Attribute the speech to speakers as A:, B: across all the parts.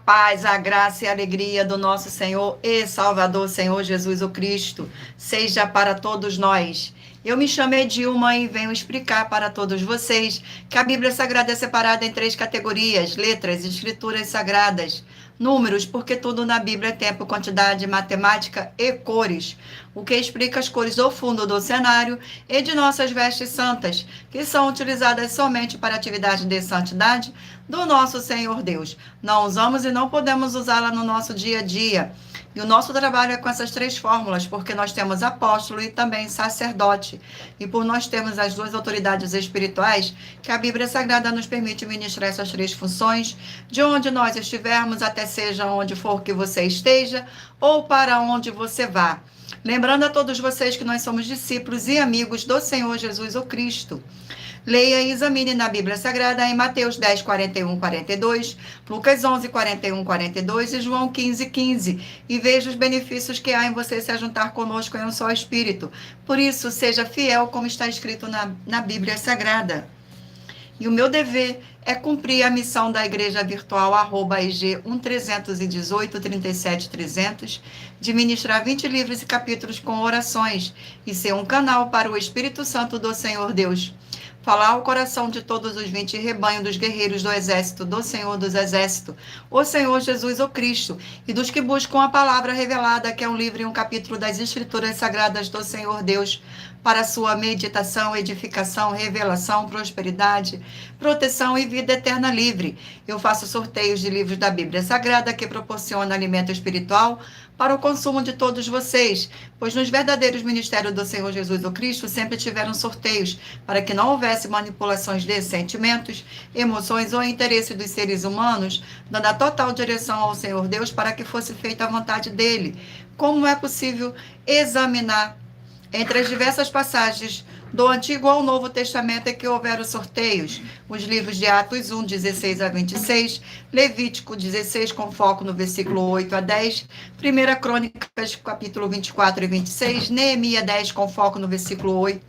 A: paz, a graça e a alegria do nosso Senhor e Salvador, Senhor Jesus o Cristo, seja para todos nós. Eu me chamo Edilma e venho explicar para todos vocês que a Bíblia Sagrada é separada em 3 categorias: letras, escrituras sagradas, números, porque tudo na Bíblia é tempo, quantidade, matemática e cores, o que explica as cores do fundo do cenário e de nossas vestes santas, que são utilizadas somente para atividade de santidade do nosso Senhor Deus. Não usamos e não podemos usá-la no nosso dia a dia. E o nosso trabalho é com essas 3 fórmulas, porque nós temos apóstolo e também sacerdote. E por nós termos as 2 autoridades espirituais, que a Bíblia Sagrada nos permite ministrar essas 3 funções, de onde nós estivermos, até seja onde for que você esteja, ou para onde você vá. Lembrando a todos vocês que nós somos discípulos e amigos do Senhor Jesus o Cristo. Leia e examine na Bíblia Sagrada em Mateus 10, 41, 42, Lucas 11, 41, 42 e João 15, 15. E veja os benefícios que há em você se ajuntar conosco em um só Espírito. Por isso, seja fiel como está escrito na Bíblia Sagrada. E o meu dever é cumprir a missão da Igreja Virtual @IG 1318 37 300, de ministrar 20 livros e capítulos com orações e ser um canal para o Espírito Santo do Senhor Deus. Falar ao coração de todos os 20 rebanhos dos guerreiros do exército do Senhor dos Exércitos, o Senhor Jesus o Cristo, e dos que buscam a palavra revelada, que é um livro e um capítulo das Escrituras Sagradas do Senhor Deus, para sua meditação, edificação, revelação, prosperidade, proteção e vida eterna livre. Eu faço sorteios de livros da Bíblia Sagrada que proporciona alimento espiritual para o consumo de todos vocês, pois nos verdadeiros ministérios do Senhor Jesus o Cristo sempre tiveram sorteios, para que não houvesse manipulações de sentimentos, emoções ou interesse dos seres humanos, dando a total direção ao Senhor Deus para que fosse feita a vontade dele. Como é possível examinar entre as diversas passagens do Antigo ao Novo Testamento é que houveram sorteios? Os livros de Atos 1, 16 a 26, Levítico 16, com foco no versículo 8 a 10, 1 Crônicas, capítulo 24 e 26, Neemias 10, com foco no versículo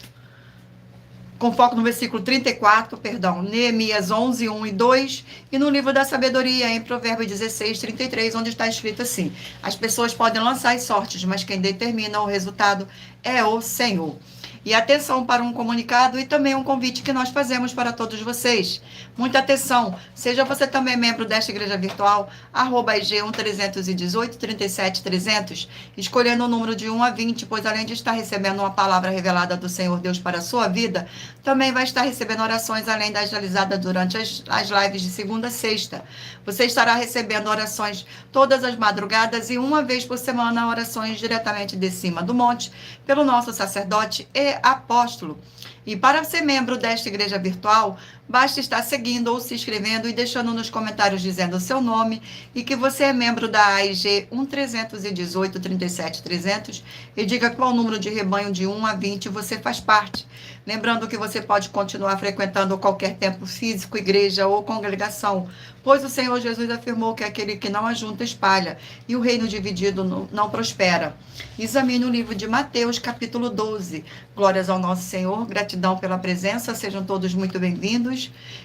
A: 34, Neemias 11, 1 e 2, e no livro da sabedoria, em Provérbios 16, 33, onde está escrito assim: as pessoas podem lançar as sortes, mas quem determina o resultado é o Senhor. E atenção para um comunicado e também um convite que nós fazemos para todos vocês. Muita atenção, seja você também membro desta igreja virtual, @IG 1318 37 300, escolhendo o número de 1 a 20, pois além de estar recebendo uma palavra revelada do Senhor Deus para a sua vida, também vai estar recebendo orações além das realizadas durante as lives de segunda a sexta. Você estará recebendo orações todas as madrugadas e uma vez por semana orações diretamente de cima do monte, pelo nosso sacerdote e apóstolo. E para ser membro desta igreja virtual, basta estar seguindo ou se inscrevendo e deixando nos comentários dizendo o seu nome e que você é membro da AIG 1318 37 300 e diga qual número de rebanho de 1 a 20 você faz parte. Lembrando que você pode continuar frequentando qualquer templo físico, igreja ou congregação, pois o Senhor Jesus afirmou que aquele que não ajunta espalha, e o reino dividido não prospera. Examine o livro de Mateus, capítulo 12. Glórias ao nosso Senhor, gratidão pela presença, sejam todos muito bem-vindos.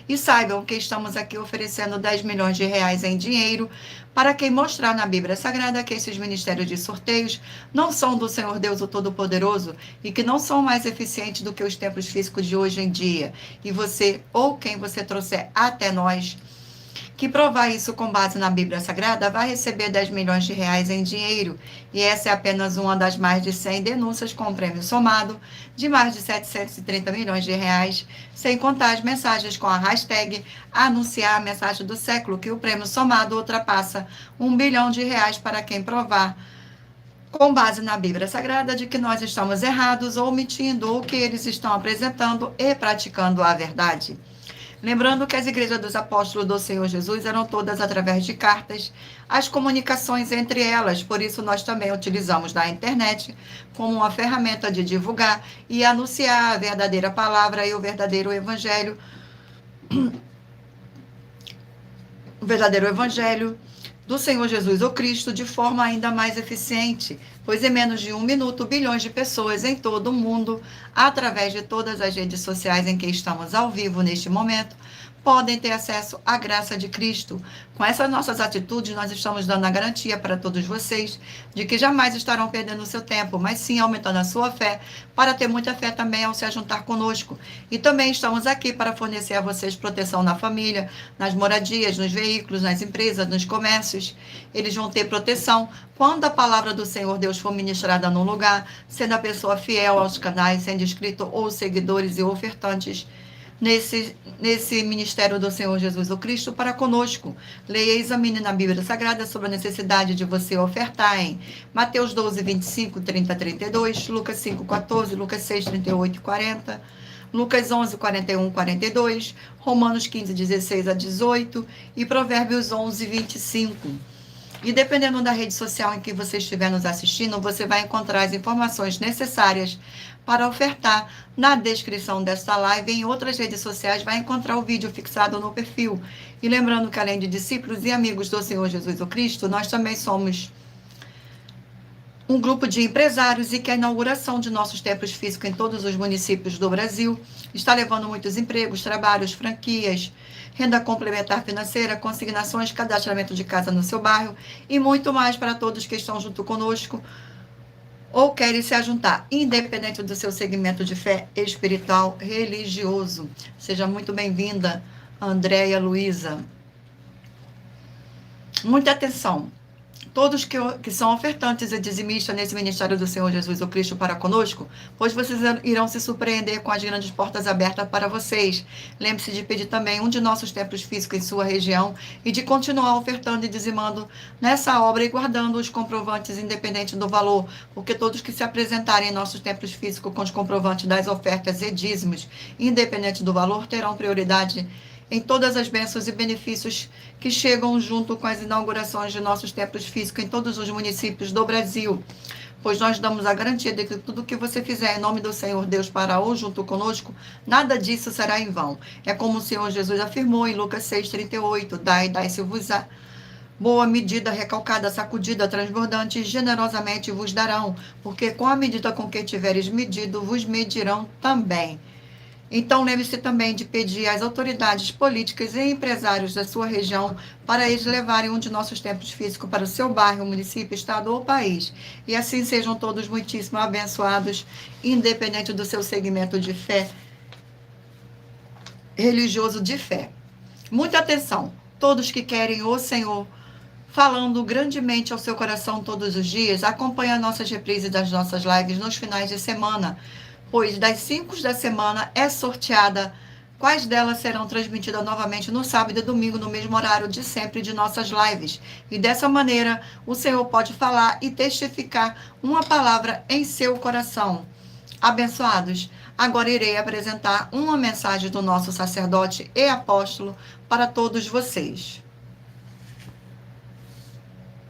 A: E saibam que estamos aqui oferecendo 10 milhões de reais em dinheiro para quem mostrar na Bíblia Sagrada que esses ministérios de sorteios não são do Senhor Deus o Todo-Poderoso e que não são mais eficientes do que os templos físicos de hoje em dia. E você, ou quem você trouxer até nós, que provar isso com base na Bíblia Sagrada, vai receber 10 milhões de reais em dinheiro. E essa é apenas uma das mais de 100 denúncias com prêmio somado de mais de 730 milhões de reais, sem contar as mensagens com a hashtag anunciar a mensagem do século, que o prêmio somado ultrapassa 1 bilhão de reais para quem provar, com base na Bíblia Sagrada, de que nós estamos errados ou mentindo, ou que eles estão apresentando e praticando a verdade. Lembrando que as igrejas dos apóstolos do Senhor Jesus eram todas através de cartas, as comunicações entre elas, por isso nós também utilizamos da internet como uma ferramenta de divulgar e anunciar a verdadeira palavra e o verdadeiro evangelho do Senhor Jesus o Cristo de forma ainda mais eficiente, pois em menos de 1 minuto, bilhões de pessoas em todo o mundo, através de todas as redes sociais em que estamos ao vivo neste momento, podem ter acesso à graça de Cristo. Com essas nossas atitudes, nós estamos dando a garantia para todos vocês de que jamais estarão perdendo o seu tempo, mas sim aumentando a sua fé, para ter muita fé também ao se juntar conosco. E também estamos aqui para fornecer a vocês proteção na família, nas moradias, nos veículos, nas empresas, nos comércios. Eles vão ter proteção quando a palavra do Senhor Deus for ministrada num lugar, sendo a pessoa fiel aos canais, sendo inscrito ou seguidores e ofertantes nesse ministério do Senhor Jesus o Cristo para conosco. Leia e examine na Bíblia Sagrada sobre a necessidade de você ofertar em Mateus 12, 25, 30, 32, Lucas 5, 14, Lucas 6, 38 e 40, Lucas 11, 41, 42, Romanos 15, 16 a 18 e Provérbios 11, 25. E dependendo da rede social em que você estiver nos assistindo, você vai encontrar as informações necessárias para ofertar na descrição desta live. Em outras redes sociais vai encontrar o vídeo fixado no perfil. E lembrando que além de discípulos e amigos do Senhor Jesus o Cristo, nós também somos um grupo de empresários e que a inauguração de nossos templos físicos em todos os municípios do Brasil está levando muitos empregos, trabalhos, franquias, renda complementar financeira, consignações, cadastramento de casa no seu bairro e muito mais para todos que estão junto conosco ou querem se ajuntar, independente do seu segmento de fé espiritual, religioso. Seja muito bem-vinda, Andréia Luiza. Muita atenção. Todos que são ofertantes e dizimistas nesse ministério do Senhor Jesus o Cristo para conosco, pois vocês irão se surpreender com as grandes portas abertas para vocês. Lembre-se de pedir também um de nossos templos físicos em sua região e de continuar ofertando e dizimando nessa obra e guardando os comprovantes independente do valor, porque todos que se apresentarem em nossos templos físicos com os comprovantes das ofertas e dízimos, independente do valor, terão prioridade em todas as bênçãos e benefícios que chegam junto com as inaugurações de nossos templos físicos em todos os municípios do Brasil, pois nós damos a garantia de que tudo que você fizer em nome do Senhor Deus para ou junto conosco, nada disso será em vão. É como o Senhor Jesus afirmou em Lucas 6,38, dai-se-vos-á. Boa medida, recalcada, sacudida, transbordante, generosamente vos darão, porque com a medida com que tiveres medido, vos medirão também. Então, lembre-se também de pedir às autoridades políticas e empresários da sua região para eles levarem um de nossos templos físicos para o seu bairro, município, estado ou país. E assim sejam todos muitíssimo abençoados, independente do seu segmento de fé, religioso de fé. Muita atenção, todos que querem o Senhor falando grandemente ao seu coração todos os dias, acompanhe as nossas reprises das nossas lives nos finais de semana, pois das 5 da semana é sorteada quais delas serão transmitidas novamente no sábado e domingo, no mesmo horário de sempre de nossas lives. E dessa maneira, o Senhor pode falar e testificar uma palavra em seu coração. Abençoados, agora irei apresentar uma mensagem do nosso sacerdote e apóstolo para todos vocês.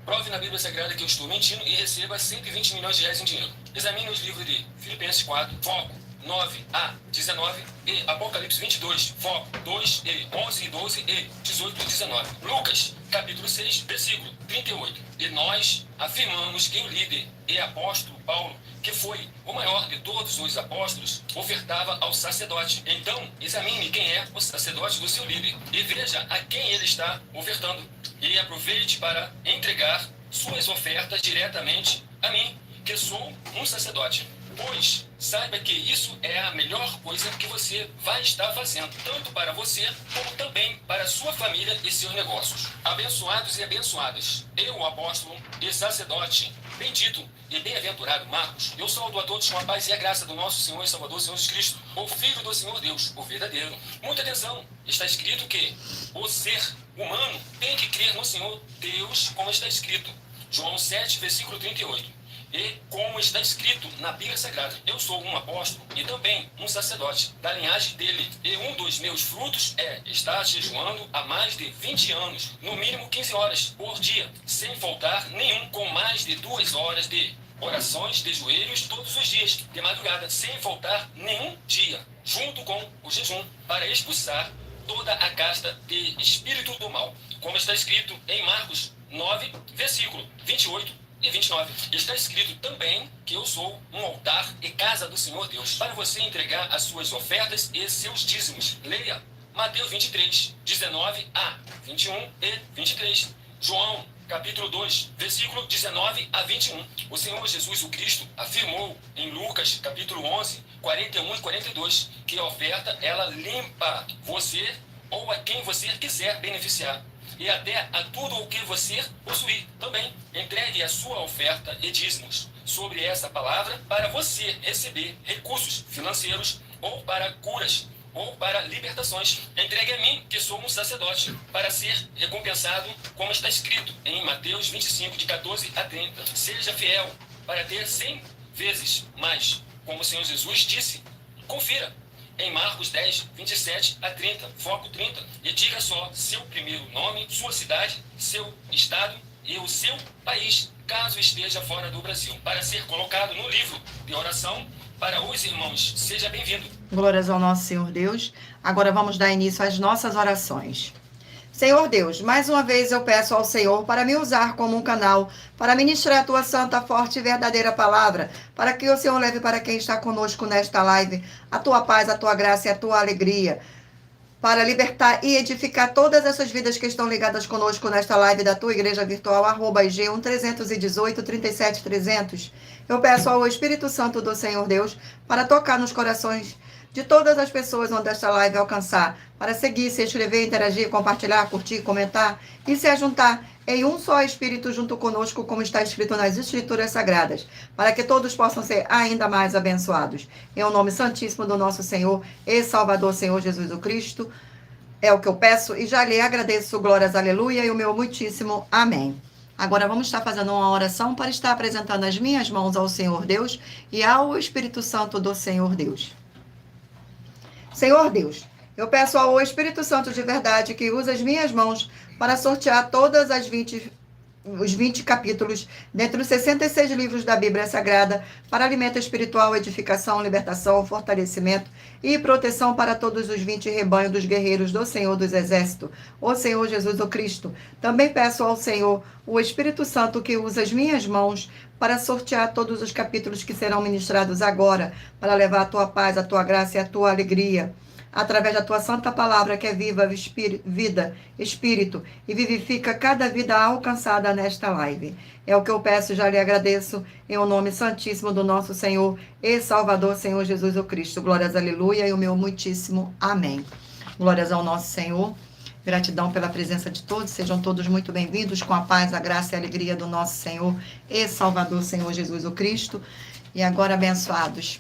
B: Prove na Bíblia Sagrada que eu estou mentindo e receba 120 milhões de reais em dinheiro. Examine os livros de Filipenses 4, foco 9 a 19 e Apocalipse 22, foco 2 e 11 e 12 e 18 e 19. Lucas, capítulo 6, versículo 38. E nós afirmamos que o líder e apóstolo Paulo, que foi o maior de todos os apóstolos, ofertava ao sacerdote. Então, examine quem é o sacerdote do seu líder e veja a quem ele está ofertando. E aproveite para entregar suas ofertas diretamente a mim, que sou um sacerdote. Pois saiba que isso é a melhor coisa que você vai estar fazendo, tanto para você como também para sua família e seus negócios. Abençoados e abençoadas, eu, o apóstolo e sacerdote, bendito e bem-aventurado Marcos, eu saúdo a todos com a paz e a graça do nosso Senhor e Salvador Jesus Cristo, o Filho do Senhor Deus, o verdadeiro. Muita atenção, está escrito que o ser humano tem que crer no Senhor Deus, como está escrito. João 7, versículo 38. E como está escrito na Bíblia Sagrada, eu sou um apóstolo e também um sacerdote da linhagem dele. E um dos meus frutos é estar jejuando há mais de 20 anos, no mínimo 15 horas por dia, sem faltar nenhum, com mais de 2 horas de orações de joelhos todos os dias, de madrugada, sem faltar nenhum dia, junto com o jejum, para expulsar toda a casta de espírito do mal. Como está escrito em Marcos 9, versículo 28 e 29. Está escrito também que eu sou um altar e casa do Senhor Deus, para você entregar as suas ofertas e seus dízimos. Leia Mateus 23, 19 a 21 e 23. João, capítulo 2, versículo 19 a 21. O Senhor Jesus, o Cristo, afirmou em Lucas, capítulo 11, 41 e 42, que a oferta, ela limpa você ou a quem você quiser beneficiar. E até a tudo o que você possuir também. Entregue a sua oferta e dízimos sobre essa palavra para você receber recursos financeiros ou para curas ou para libertações. Entregue a mim, que sou um sacerdote, para ser recompensado, como está escrito em Mateus 25, de 14 a 30. Seja fiel para ter 100 vezes mais, como o Senhor Jesus disse. Confira em Marcos 10, 27 a 30, foco 30, e diga só seu primeiro nome, sua cidade, seu estado e o seu país, caso esteja fora do Brasil, para ser colocado no livro de oração para os irmãos. Seja bem-vindo.
A: Glórias ao nosso Senhor Deus. Agora vamos dar início às nossas orações. Senhor Deus, mais uma vez eu peço ao Senhor para me usar como um canal para ministrar a tua santa, forte e verdadeira palavra, para que o Senhor leve para quem está conosco nesta live a tua paz, a tua graça e a tua alegria, para libertar e edificar todas essas vidas que estão ligadas conosco nesta live da tua igreja virtual, @IG1318-37300. Eu peço ao Espírito Santo do Senhor Deus para tocar nos corações de todas as pessoas onde esta live alcançar, para seguir, se inscrever, interagir, compartilhar, curtir, comentar e se ajuntar em um só Espírito junto conosco, como está escrito nas Escrituras Sagradas, para que todos possam ser ainda mais abençoados. Em o nome santíssimo do nosso Senhor e Salvador, Senhor Jesus o Cristo, é o que eu peço e já lhe agradeço, glórias, aleluia, e o meu muitíssimo amém. Agora vamos estar fazendo uma oração para estar apresentando as minhas mãos ao Senhor Deus e ao Espírito Santo do Senhor Deus. Senhor Deus, eu peço ao Espírito Santo de verdade que use as minhas mãos para sortear todas os 20 capítulos dentre os 66 livros da Bíblia Sagrada para alimento espiritual, edificação, libertação, fortalecimento e proteção para todos os 20 rebanhos dos guerreiros do Senhor dos Exércitos, o Senhor Jesus o Cristo. Também peço ao Senhor, o Espírito Santo, que use as minhas mãos para sortear todos os capítulos que serão ministrados agora, para levar a tua paz, a tua graça e a tua alegria, através da tua santa palavra, que é viva, vida, espírito, e vivifica cada vida alcançada nesta live. É o que eu peço e já lhe agradeço, em o nome santíssimo do nosso Senhor e Salvador, Senhor Jesus o Cristo. Glórias, aleluia, e o meu muitíssimo amém. Glórias ao nosso Senhor. Gratidão pela presença de todos, sejam todos muito bem-vindos, com a paz, a graça e a alegria do nosso Senhor e Salvador, Senhor Jesus o Cristo. E agora, abençoados,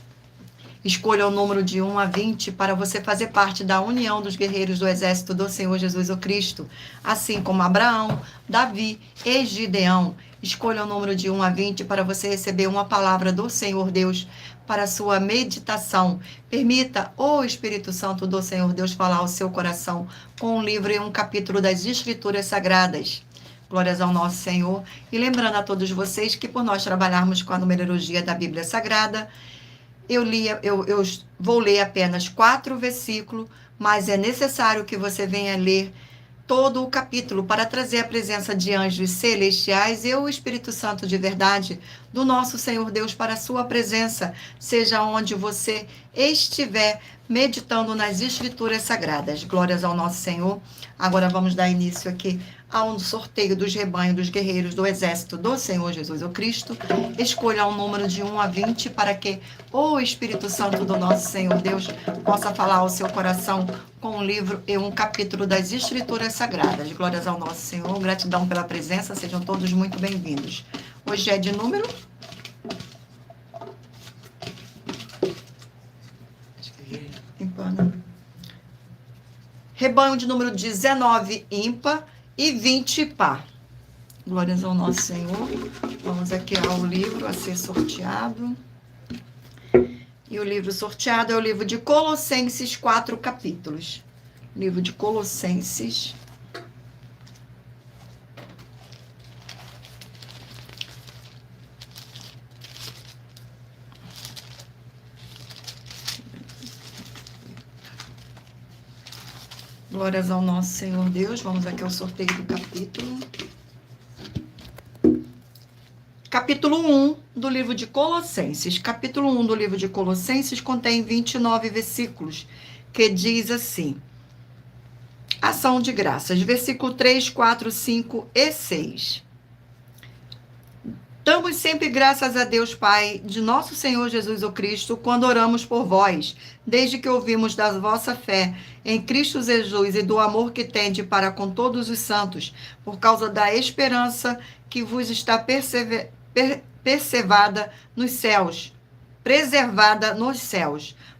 A: escolha o número de 1 a 20 para você fazer parte da união dos guerreiros do exército do Senhor Jesus o Cristo, assim como Abraão, Davi e Gideão. Escolha o número de 1 a 20 para você receber uma palavra do Senhor Deus para a sua meditação. Permita o Espírito Santo do Senhor Deus falar ao seu coração com um livro e um capítulo das Escrituras Sagradas. Glórias ao nosso Senhor. E lembrando a todos vocês que por nós trabalharmos com a numerologia da Bíblia Sagrada, eu vou ler apenas 4 versículos, mas é necessário que você venha ler todo o capítulo para trazer a presença de anjos celestiais e o Espírito Santo de verdade do nosso Senhor Deus para a sua presença, seja onde você estiver meditando nas Escrituras Sagradas. Glórias ao nosso Senhor. Agora vamos dar início aqui ao sorteio dos rebanhos dos guerreiros do exército do Senhor Jesus o Cristo. Escolha um número de 1 a 20 para que o Espírito Santo do nosso Senhor Deus possa falar ao seu coração com um livro e um capítulo das Escrituras Sagradas. Glórias ao nosso Senhor. Gratidão pela presença. Sejam todos muito bem-vindos. Hoje é de número... ímpar, né? Rebanho de número 19 ímpar e 20 par. Glórias ao nosso Senhor. Vamos aqui ao livro a ser sorteado. E o livro sorteado é o livro de Colossenses, 4 capítulos. Livro de Colossenses. Glórias ao nosso Senhor Deus. Vamos aqui ao sorteio do capítulo. Capítulo 1 do livro de Colossenses. Capítulo 1 do livro de Colossenses contém 29 versículos, que diz assim: Ação de graças, versículo 3, 4, 5 e 6. Damos sempre graças a Deus Pai, de nosso Senhor Jesus o Cristo, quando oramos por vós, desde que ouvimos da vossa fé em Cristo Jesus e do amor que tende para com todos os santos, por causa da esperança que vos está preservada nos céus,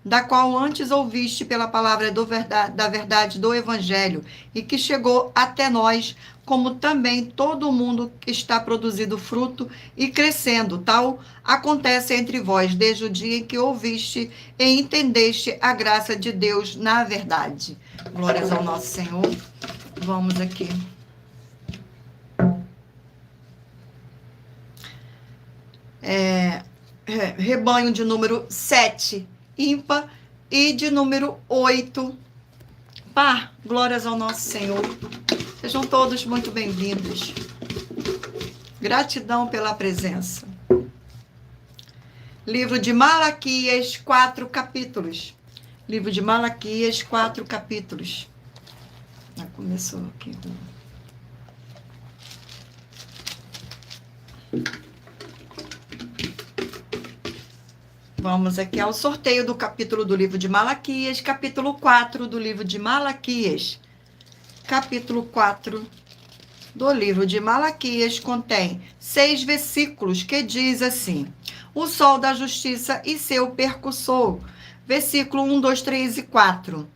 A: da qual antes ouviste pela palavra da verdade do Evangelho, e que chegou até nós, como também todo mundo que está produzindo fruto e crescendo. Tal acontece entre vós, desde o dia em que ouviste e entendeste a graça de Deus na verdade. Glórias ao nosso Senhor. Vamos aqui. Rebanho de número 7, ímpar, e de número 8, par. Glórias ao nosso Senhor. Sejam todos muito bem-vindos. Gratidão pela presença. Livro de Malaquias, 4 capítulos. Livro de Malaquias, 4 capítulos. Já começou aqui. Vamos aqui ao sorteio do capítulo do livro de Malaquias, capítulo 4 do livro de Malaquias. Capítulo 4 do livro de Malaquias contém 6 versículos que diz assim: o sol da justiça e seu percussor. Versículo 1, 2, 3 e 4.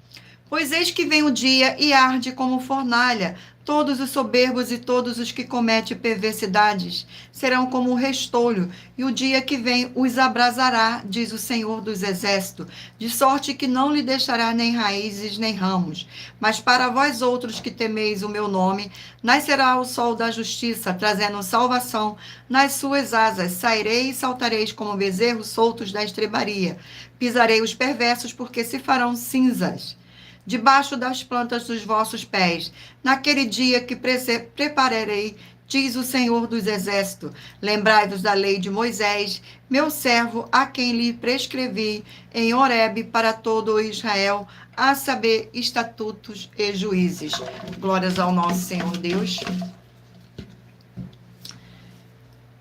A: Pois eis que vem o dia e arde como fornalha. Todos os soberbos e todos os que cometem perversidades serão como um restolho, e o dia que vem os abrasará, diz o Senhor dos Exércitos, de sorte que não lhe deixará nem raízes nem ramos. Mas para vós outros que temeis o meu nome, nascerá o sol da justiça, trazendo salvação nas suas asas. Sairei e saltareis como bezerros soltos da estrebaria. Pisarei os perversos, porque se farão cinzas debaixo das plantas dos vossos pés, naquele dia que prepararei, diz o Senhor dos Exércitos. Lembrai-vos da lei de Moisés, meu servo, a quem lhe prescrevi em Horebe para todo o Israel, a saber, estatutos e juízes. Glórias ao nosso Senhor Deus.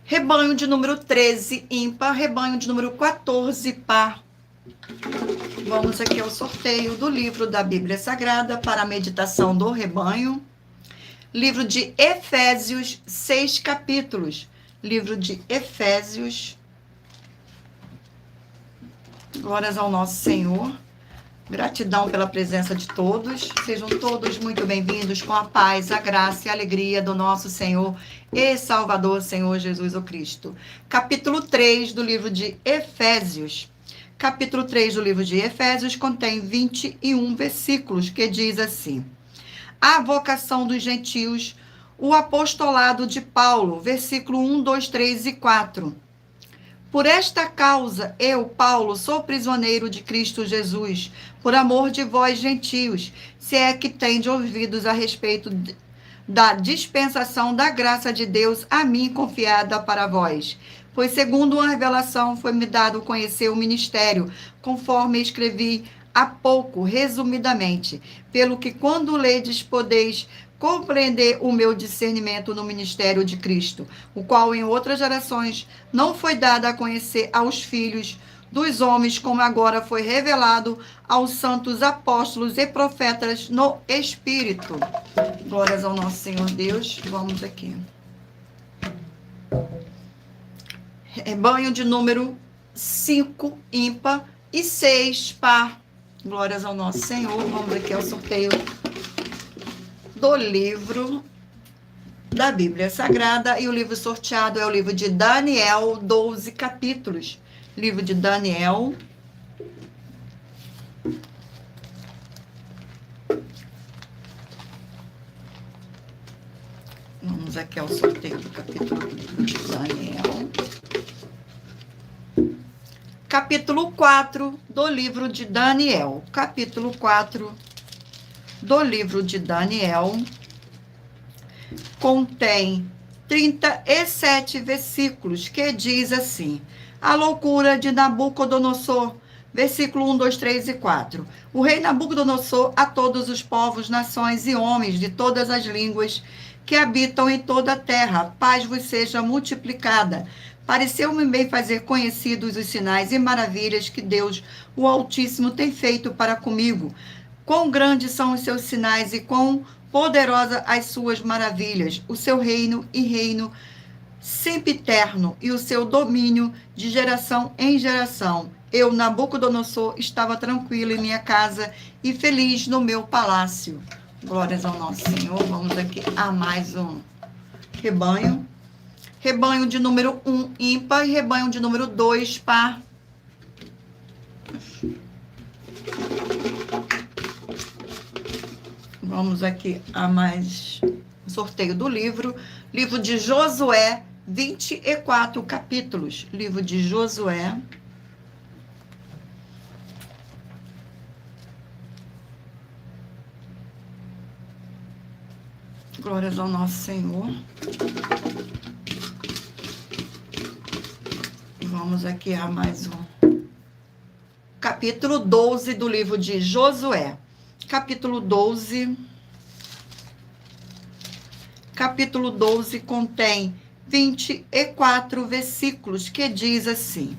A: Rebanho de número 13, ímpar. Rebanho de número 14, par. Vamos aqui ao sorteio do livro da Bíblia Sagrada para a meditação do rebanho. Livro de Efésios, 6 capítulos. Livro de Efésios. Glórias ao nosso Senhor. Gratidão pela presença de todos. Sejam todos muito bem-vindos com a paz, a graça e a alegria do nosso Senhor e Salvador, Senhor Jesus o Cristo. Capítulo 3 do livro de Efésios. Capítulo 3 do livro de Efésios contém 21 versículos, que diz assim: a vocação dos gentios, o apostolado de Paulo, versículo 1, 2, 3 e 4. Por esta causa, eu, Paulo, sou prisioneiro de Cristo Jesus, por amor de vós, gentios, se é que tendes ouvidos a respeito da dispensação da graça de Deus a mim confiada para vós. Pois, segundo uma revelação, foi-me dado conhecer o ministério, conforme escrevi há pouco, resumidamente, pelo que, quando ledes, podeis compreender o meu discernimento no ministério de Cristo, o qual em outras gerações não foi dado a conhecer aos filhos dos homens, como agora foi revelado aos santos apóstolos e profetas no Espírito. Glórias ao nosso Senhor Deus. Vamos aqui. Rebanho de número 5, ímpar, e 6, par. Glórias ao nosso Senhor. Vamos aqui ao sorteio do livro da Bíblia Sagrada. E o livro sorteado é o livro de Daniel, 12 capítulos. Livro de Daniel. Vamos aqui ao sorteio do capítulo de Daniel. Capítulo 4 do livro de Daniel. Capítulo 4 do livro de Daniel contém 37 versículos, que diz assim: a loucura de Nabucodonosor, versículo 1, 2, 3 e 4. O rei Nabucodonosor a todos os povos, nações e homens de todas as línguas que habitam em toda a terra, paz vos seja multiplicada. Pareceu-me bem fazer conhecidos os sinais e maravilhas que Deus, o Altíssimo, tem feito para comigo. Quão grandes são os seus sinais e quão poderosa as suas maravilhas, o seu reino e reino sempiterno e o seu domínio de geração em geração. Eu, Nabucodonosor, estava tranquilo em minha casa e feliz no meu palácio. Glórias ao nosso Senhor. Vamos aqui a mais um rebanho. Rebanho de número 1, ímpar, e rebanho de número 2, par. Vamos aqui a mais um sorteio do livro. Livro de Josué, 24 capítulos. Livro de Josué. Glórias ao nosso Senhor. Vamos aqui a mais um. Capítulo 12 do livro de Josué. Capítulo 12. Capítulo 12 contém 24 versículos que diz assim: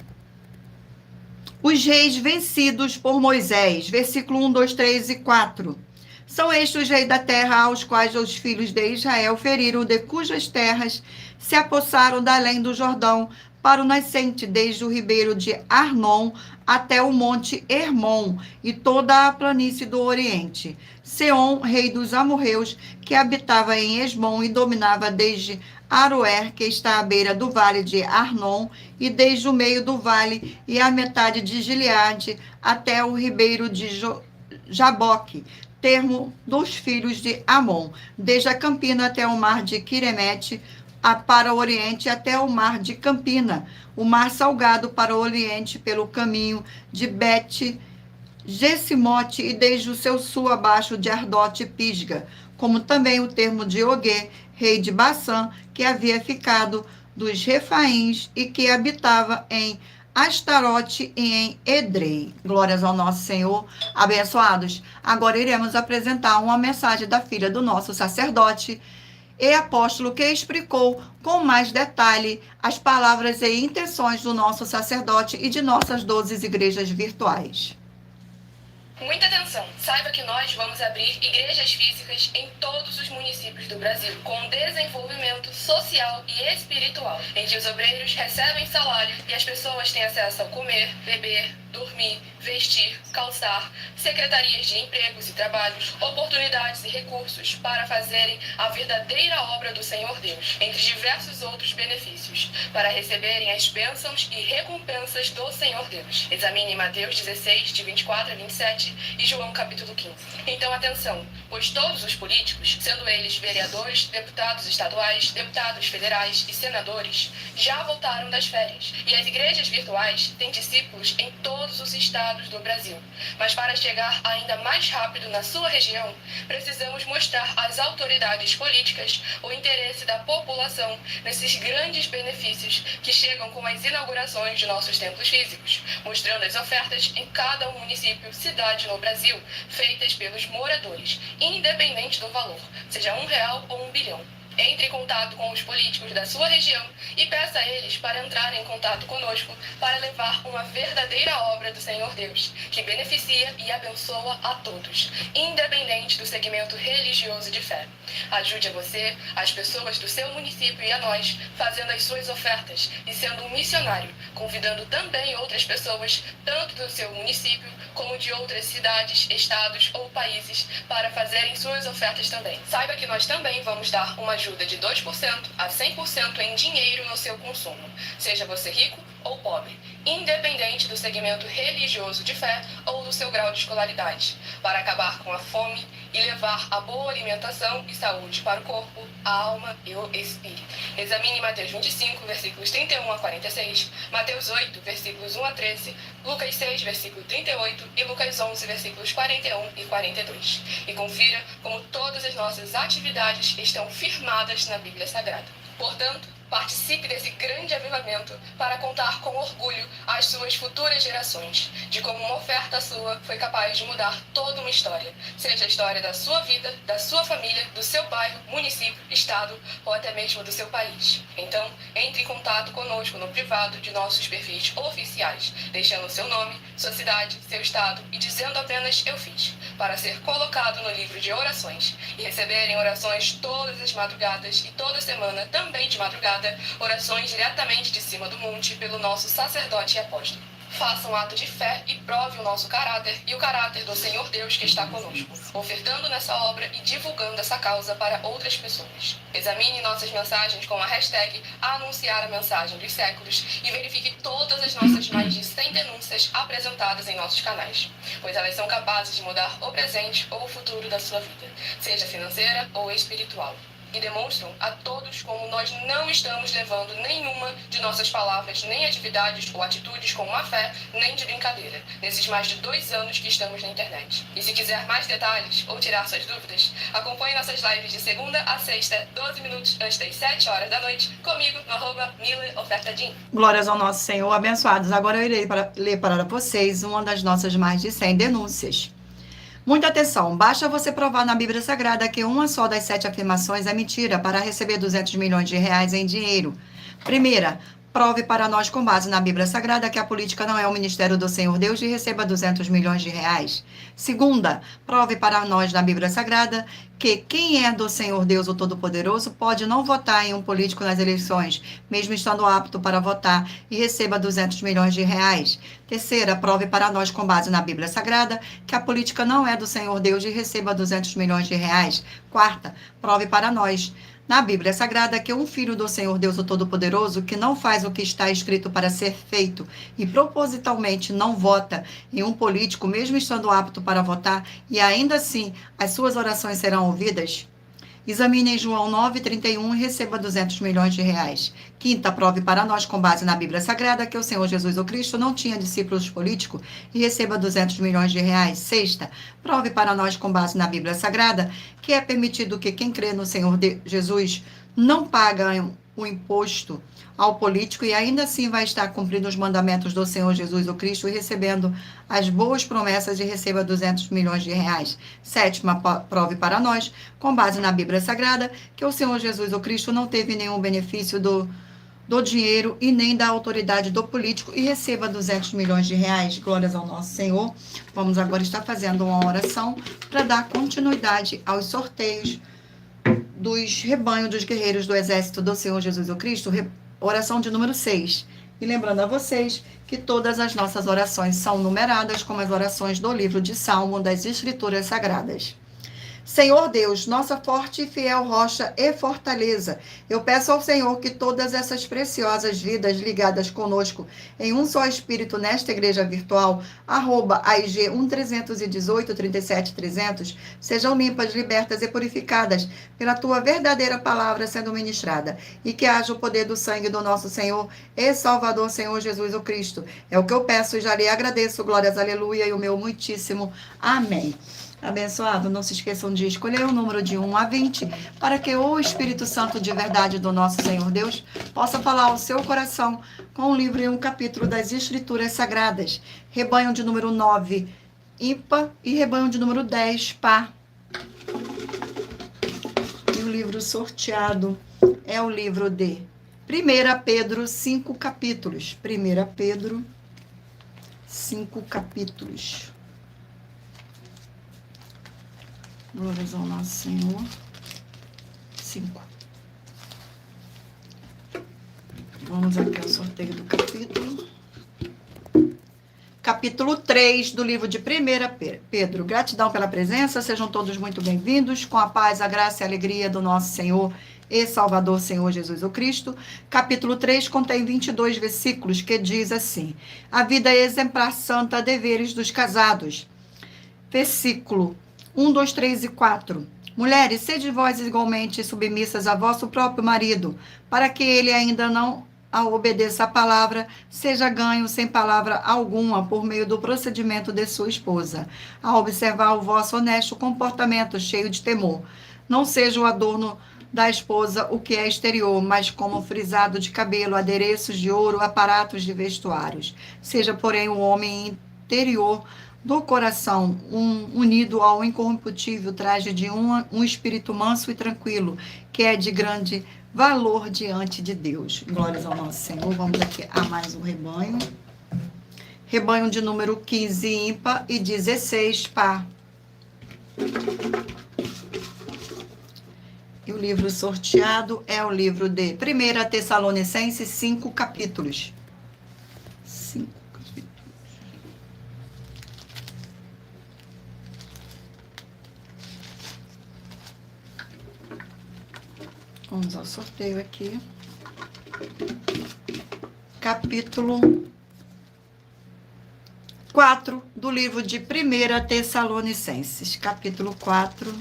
A: os reis vencidos por Moisés, versículo 1, 2, 3 e 4. São estes os reis da terra aos quais os filhos de Israel feriram, de cujas terras se apossaram da além do Jordão para o nascente, desde o ribeiro de Arnon até o monte Hermon e toda a planície do Oriente. Seom, rei dos amorreus, que habitava em Esbom e dominava desde Aroer, que está à beira do vale de Arnon, e desde o meio do vale e a metade de Gileade até o ribeiro de Jaboque, termo dos filhos de Amon, desde a Campina até o mar de Quiremete, para o oriente até o mar de Campina, o mar salgado para o oriente pelo caminho de Bet-Gesimote e desde o seu sul abaixo de Ardote e Pisga, como também o termo de Oguê, rei de Bassã, que havia ficado dos Refaíns e que habitava em Astarote e em Edrei. Glórias ao nosso Senhor. Abençoados. Agora iremos apresentar uma mensagem da filha do nosso sacerdote e apóstolo, que explicou com mais detalhe as palavras e intenções do nosso sacerdote e de nossas 12 igrejas virtuais.
B: Muita atenção! Saiba que nós vamos abrir igrejas físicas em todos os municípios do Brasil, com desenvolvimento social e espiritual, em que os obreiros recebem salário e as pessoas têm acesso ao comer, beber, dormir, vestir, calçar, secretarias de empregos e trabalhos, oportunidades e recursos para fazerem a verdadeira obra do Senhor Deus, entre diversos outros benefícios, para receberem as bênçãos e recompensas do Senhor Deus. Examine Mateus 16, de 24 a 27 e João capítulo 15. Então atenção, pois todos os políticos, sendo eles vereadores, deputados estaduais, deputados federais e senadores, já voltaram das férias, e as igrejas virtuais têm discípulos em todos os estados do Brasil. Mas para chegar ainda mais rápido na sua região, precisamos mostrar às autoridades políticas o interesse da população nesses grandes benefícios que chegam com as inaugurações de nossos templos físicos, mostrando as ofertas em cada município, cidade no Brasil, feitas pelos moradores, independente do valor, seja R$1 ou 1 bilhão. Entre em contato com os políticos da sua região e peça a eles para entrarem em contato conosco para levar uma verdadeira obra do Senhor Deus, que beneficia e abençoa a todos, independente do segmento religioso de fé. Ajude a você, as pessoas do seu município e a nós, fazendo as suas ofertas e sendo um missionário, convidando também outras pessoas, tanto do seu município como de outras cidades, estados ou países, para fazerem suas ofertas também. Saiba que nós também vamos dar uma ajuda de 2% a 100% em dinheiro no seu consumo, seja você rico ou pobre, independente do segmento religioso de fé ou do seu grau de escolaridade, para acabar com a fome e levar a boa alimentação e saúde para o corpo, a alma e o espírito. Examine Mateus 25, versículos 31 a 46, Mateus 8, versículos 1 a 13, Lucas 6, versículo 38 e Lucas 11, versículos 41 e 42. E confira como todas as nossas atividades estão firmadas na Bíblia Sagrada. Portanto,
C: Participe desse grande avivamento para contar com orgulho às suas futuras gerações de como uma oferta sua foi capaz de mudar toda uma história, seja a história da sua vida, da sua família, do seu bairro, município, estado ou até mesmo do seu país. Então, entre em contato conosco no privado de nossos perfis oficiais, deixando seu nome, sua cidade, seu estado e dizendo apenas "eu fiz", para ser colocado no livro de orações e receberem orações todas as madrugadas e toda semana, também de madrugada, orações diretamente de cima do monte pelo nosso sacerdote e apóstolo. Faça um ato de fé e prove o nosso caráter e o caráter do Senhor Deus que está conosco, ofertando nessa obra e divulgando essa causa para outras pessoas. Examine nossas mensagens com a hashtag Anunciar a Mensagem dos Séculos e verifique todas as nossas mais de 100 denúncias apresentadas em nossos canais, pois elas são capazes de mudar o presente ou o futuro da sua vida, seja financeira ou espiritual. E demonstram a todos como nós não estamos levando nenhuma de nossas palavras, nem atividades ou atitudes com má fé, nem de brincadeira, nesses mais de 2 anos que estamos na internet. E se quiser mais detalhes ou tirar suas dúvidas, acompanhe nossas lives de segunda a sexta, 12 minutos antes das 7 horas da noite, comigo no @MileOfertaDin.
A: Glórias ao nosso Senhor, abençoados. Agora eu irei ler para vocês uma das nossas mais de 100 denúncias. Muita atenção, basta você provar na Bíblia Sagrada que uma só das 7 afirmações é mentira para receber 200 milhões de reais em dinheiro. Primeira, prove para nós com base na Bíblia Sagrada que a política não é o ministério do Senhor Deus e receba 200 milhões de reais. Segunda, prove para nós na Bíblia Sagrada que quem é do Senhor Deus, o Todo-Poderoso, pode não votar em um político nas eleições, mesmo estando apto para votar, e receba 200 milhões de reais. Terceira, prove para nós com base na Bíblia Sagrada que a política não é do Senhor Deus e receba 200 milhões de reais. Quarta, prove para nós na Bíblia Sagrada que um filho do Senhor Deus, o Todo-Poderoso, que não faz o que está escrito para ser feito e propositalmente não vota em um político, mesmo estando apto para votar, e ainda assim as suas orações serão ouvidas. Examine João 9,31 e receba 200 milhões de reais. Quinta, prove para nós, com base na Bíblia Sagrada, que o Senhor Jesus o Cristo não tinha discípulos políticos e receba 200 milhões de reais. Sexta, prove para nós, com base na Bíblia Sagrada, que é permitido que quem crê no Senhor Jesus não paga o imposto ao político e ainda assim vai estar cumprindo os mandamentos do Senhor Jesus o Cristo e recebendo as boas promessas e receba 200 milhões de reais. Sétima, prove para nós, com base na Bíblia Sagrada, que o Senhor Jesus o Cristo não teve nenhum benefício do dinheiro e nem da autoridade do político e receba 200 milhões de reais. Glórias ao nosso Senhor. Vamos agora estar fazendo uma oração para dar continuidade aos sorteios dos rebanhos dos guerreiros do exército do Senhor Jesus o Cristo, oração de número 6. E lembrando a vocês que todas as nossas orações são numeradas como as orações do livro de Salmo das Escrituras Sagradas. Senhor Deus, nossa forte e fiel rocha e fortaleza, eu peço ao Senhor que todas essas preciosas vidas ligadas conosco em um só espírito nesta igreja virtual, @AIG 1318 37 300, sejam limpas, libertas e purificadas pela tua verdadeira palavra sendo ministrada, e que haja o poder do sangue do nosso Senhor e Salvador, Senhor Jesus o Cristo. É o que eu peço e já lhe agradeço. Glórias, aleluia, e o meu muitíssimo amém. Abençoado, não se esqueçam de escolher o número de 1 a 20, para que o Espírito Santo de verdade do nosso Senhor Deus possa falar ao seu coração com um livro e um capítulo das Escrituras Sagradas. Rebanho de número 9, ímpar, e rebanho de número 10, par. E o livro sorteado é o livro de 1 Pedro, 5 capítulos. 1 Pedro, 5 capítulos. Glórias ao nosso Senhor. 5. Vamos aqui ao sorteio do capítulo. Capítulo 3 do livro de 1 Pedro. Gratidão pela presença, sejam todos muito bem-vindos, com a paz, a graça e a alegria do nosso Senhor e Salvador, Senhor Jesus o Cristo. Capítulo 3 contém 22 versículos, que diz assim: a vida exemplar santa, deveres dos casados. Versículo 1, 2, 3 e 4. Mulheres, sede vós igualmente submissas a vosso próprio marido, para que ele ainda não obedeça a palavra, seja ganho sem palavra alguma por meio do procedimento de sua esposa, a observar o vosso honesto comportamento cheio de temor. Não seja o adorno da esposa o que é exterior, mas como frisado de cabelo, adereços de ouro, aparatos de vestuários. Seja, porém, o homem interior do coração, unido ao incorruptível traje de um espírito manso e tranquilo, que é de grande valor diante de Deus. Glórias ao nosso Senhor. Vamos aqui a mais um rebanho. Rebanho de número 15 ímpar e 16 par. E o livro sorteado é o livro de 1 Tessalonicenses, 5 capítulos. 5 capítulos. Vamos ao sorteio aqui. Capítulo 4 do livro de 1 Tessalonicenses. Capítulo 4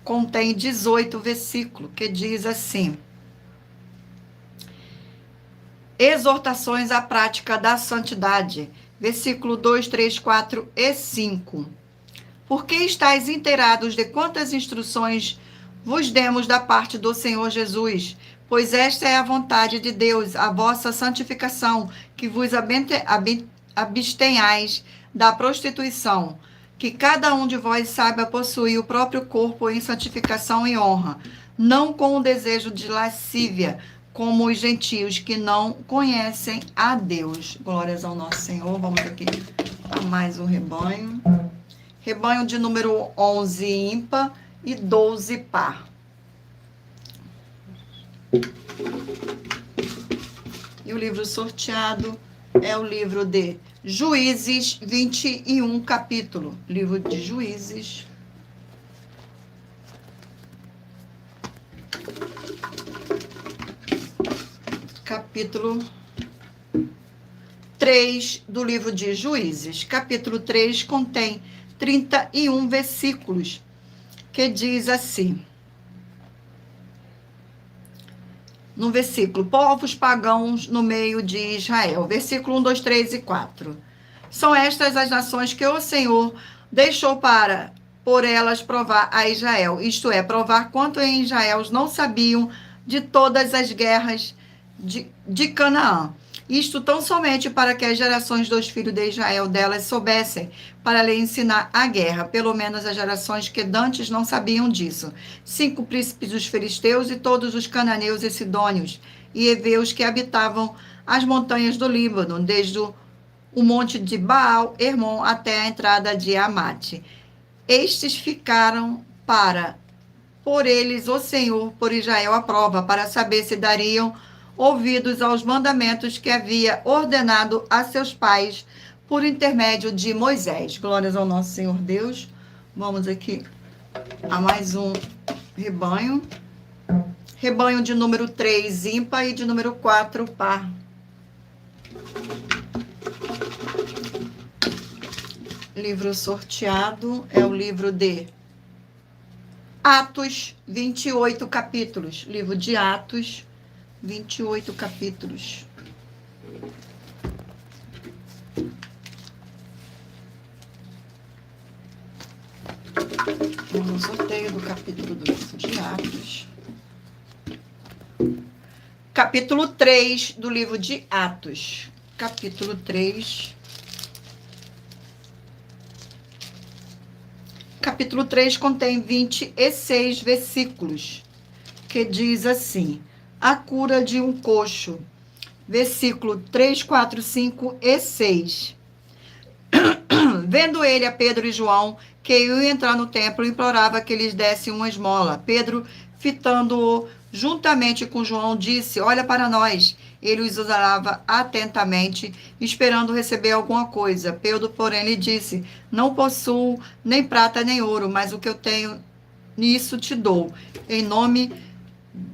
A: contém 18 versículos, que diz assim: exortações à prática da santidade. Versículo 2, 3, 4 e 5. Porque estáis inteirados de quantas instruções vos demos da parte do Senhor Jesus, pois esta é a vontade de Deus, a vossa santificação, que vos abstenhais da prostituição, que cada um de vós saiba possuir o próprio corpo em santificação e honra, não com o desejo de lascívia, como os gentios que não conhecem a Deus. Glórias ao nosso Senhor. Vamos aqui a mais um rebanho. Rebanho de número 11 ímpar e 12 par. E o livro sorteado é o livro de Juízes, 21 capítulo. Livro de Juízes. Capítulo 3 do livro de Juízes. Capítulo 3 contém 31 versículos, que diz assim: no versículo, povos pagãos no meio de Israel. Versículo 1, 2, 3 e 4. São estas as nações que o Senhor deixou para, por elas, provar a Israel. Isto é, provar quanto em Israel não sabiam de todas as guerras de Canaã. Isto tão somente para que as gerações dos filhos de Israel delas soubessem, para lhe ensinar a guerra, pelo menos as gerações que dantes não sabiam disso. 5 príncipes dos filisteus e todos os cananeus e sidônios e heveus que habitavam as montanhas do Líbano, desde o monte de Baal, Hermon, até a entrada de Amate. Estes ficaram para, por eles, o Senhor, por Israel, a prova, para saber se dariam ouvidos aos mandamentos que havia ordenado a seus pais por intermédio de Moisés. Glórias ao nosso Senhor Deus. Vamos aqui a mais um rebanho. Rebanho de número 3 ímpar e de número 4 par. Livro sorteado é o livro de Atos, 28 capítulos. Livro de Atos, 28 capítulos. Vamos no sorteio do capítulo do livro de Atos. Capítulo 3 do livro de Atos. Capítulo 3. Capítulo 3 contém 26 versículos, que diz assim: a cura de um coxo. Versículo 3, 4, 5 e 6. Vendo ele a Pedro e João, que iam entrar no templo, implorava que lhes desse uma esmola. Pedro, fitando-o juntamente com João, disse: olha para nós. Ele os olhava atentamente, esperando receber alguma coisa. Pedro, porém, lhe disse: não possuo nem prata nem ouro, mas o que eu tenho, nisso te dou. Em nome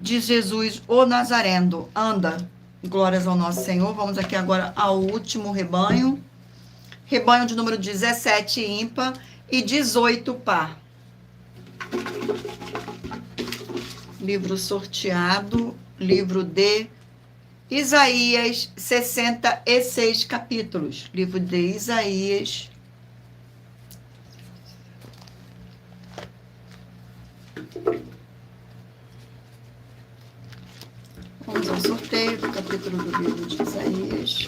A: de Jesus, o Nazareno, anda. Glórias ao nosso Senhor. Vamos aqui agora ao último rebanho. Rebanho de número 17 ímpar e 18 par. Livro sorteado, livro de Isaías, 66 capítulos. Livro de Isaías. Vamos ao sorteio do capítulo do livro de Isaías.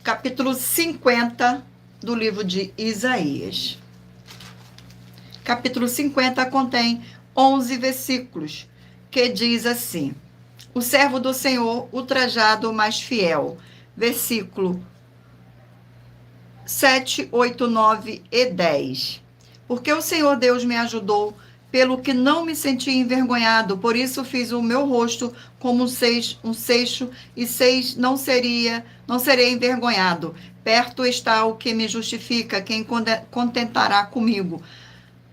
A: Capítulo 50 do livro de Isaías. Capítulo 50 contém 11 versículos, que diz assim: o servo do Senhor, ultrajado, mas fiel. Versículo 7, 8, 9 e 10. Porque o Senhor Deus me ajudou, pelo que não me senti envergonhado, por isso fiz o meu rosto como um seixo, e não serei envergonhado. Perto está o que me justifica, quem contentará comigo.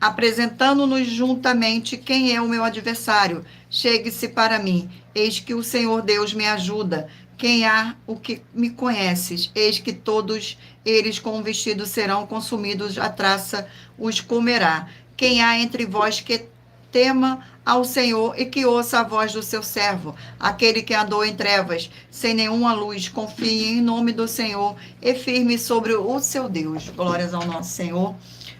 A: Apresentando-nos juntamente quem é o meu adversário. Chegue-se para mim, eis que o Senhor Deus me ajuda. Quem há o que me conheces? Eis que todos eles com um vestido serão consumidos, a traça os comerá. Quem há entre vós que tema ao Senhor e que ouça a voz do seu servo, aquele que andou em trevas, sem nenhuma luz, confie em nome do Senhor e firme sobre o seu Deus. Glórias ao nosso Senhor.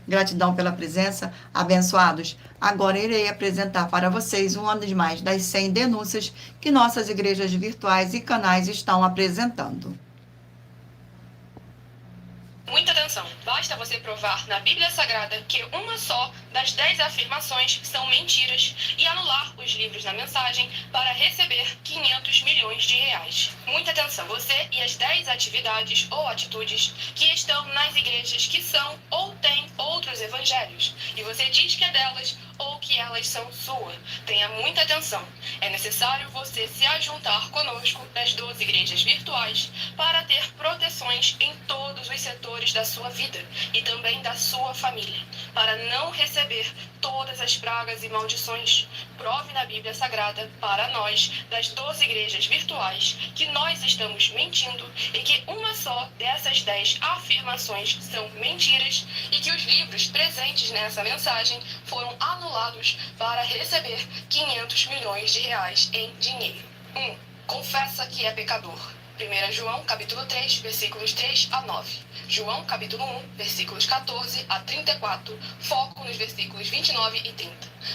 A: Gratidão pela presença, abençoados. Agora irei apresentar para vocês uma das 100 denúncias que nossas igrejas virtuais e canais estão apresentando.
C: Muita atenção, basta você provar na Bíblia Sagrada que uma só das 10 afirmações são mentiras e anular os livros na mensagem para receber 500 milhões de reais. Muita atenção, você e as 10 atividades ou atitudes que estão nas igrejas que são ou têm outros evangelhos e você diz que é delas ou que elas são sua. Tenha muita atenção. É necessário você se ajuntar conosco das 12 igrejas virtuais para ter proteções em todos os setores da sua vida e também da sua família, para não receber todas as pragas e maldições. Prove na Bíblia Sagrada para nós, das 12 igrejas virtuais, que nós estamos mentindo e que uma só dessas 10 afirmações são mentiras e que os livros presentes nessa mensagem foram anulados para receber 500 milhões de reais em dinheiro. 1. Confessa que é pecador. 1 João, capítulo 3, versículos 3 a 9. João, capítulo 1, versículos 14 a 34. Foco nos versículos 29 e 30.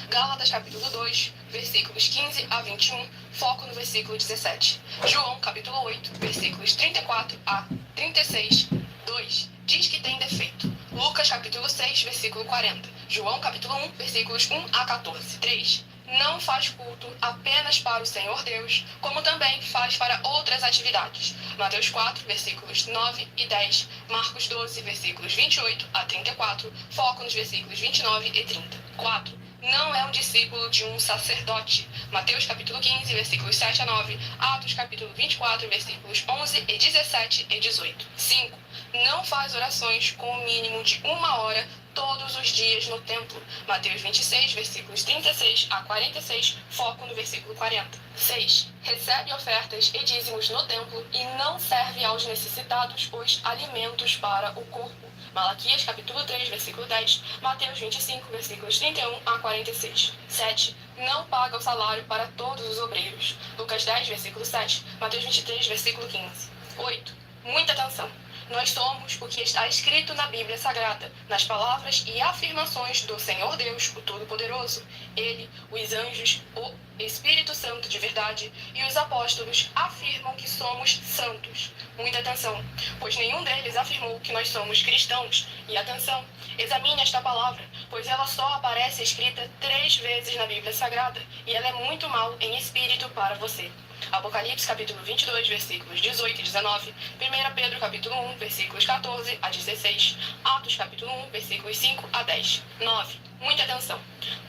C: Gálatas, capítulo 2, versículos 15 a 21. Foco no versículo 17. João, capítulo 8, versículos 34 a 36. 2. Diz que tem defeito. Lucas, capítulo 6, versículo 40. João, capítulo 1, versículos 1 a 14. 3. Não faz culto apenas para o Senhor Deus, como também faz para outras atividades. Mateus 4, versículos 9 e 10. Marcos 12, versículos 28 a 34. Foco nos versículos 29 e 30. 4. Não é um discípulo de um sacerdote. Mateus capítulo 15, versículos 7 a 9. Atos capítulo 24, versículos 11 e 17 e 18. 5. Não faz orações com o mínimo de 1 hora todos os dias no templo. Mateus 26, versículos 36 a 46, foco no versículo 40. 6. Recebe ofertas e dízimos no templo e não serve aos necessitados os alimentos para o corpo. Malaquias capítulo 3, versículo 10, Mateus 25, versículos 31 a 46. 7. Não paga o salário para todos os obreiros. Lucas 10, versículo 7, Mateus 23, versículo 15. 8. Muita atenção. Nós somos o que está escrito na Bíblia Sagrada, nas palavras e afirmações do Senhor Deus, o Todo-Poderoso. Ele, os anjos, o Espírito Santo de verdade e os apóstolos afirmam que somos santos. Muita atenção, pois nenhum deles afirmou que nós somos cristãos. E atenção, examine esta palavra, pois ela só aparece escrita 3 vezes na Bíblia Sagrada e ela é muito mal em espírito para você. Apocalipse capítulo 22, versículos 18 e 19, 1 Pedro capítulo 1, versículos 14 a 16, Atos capítulo 1, versículos 5 a 10. 9. Muita atenção.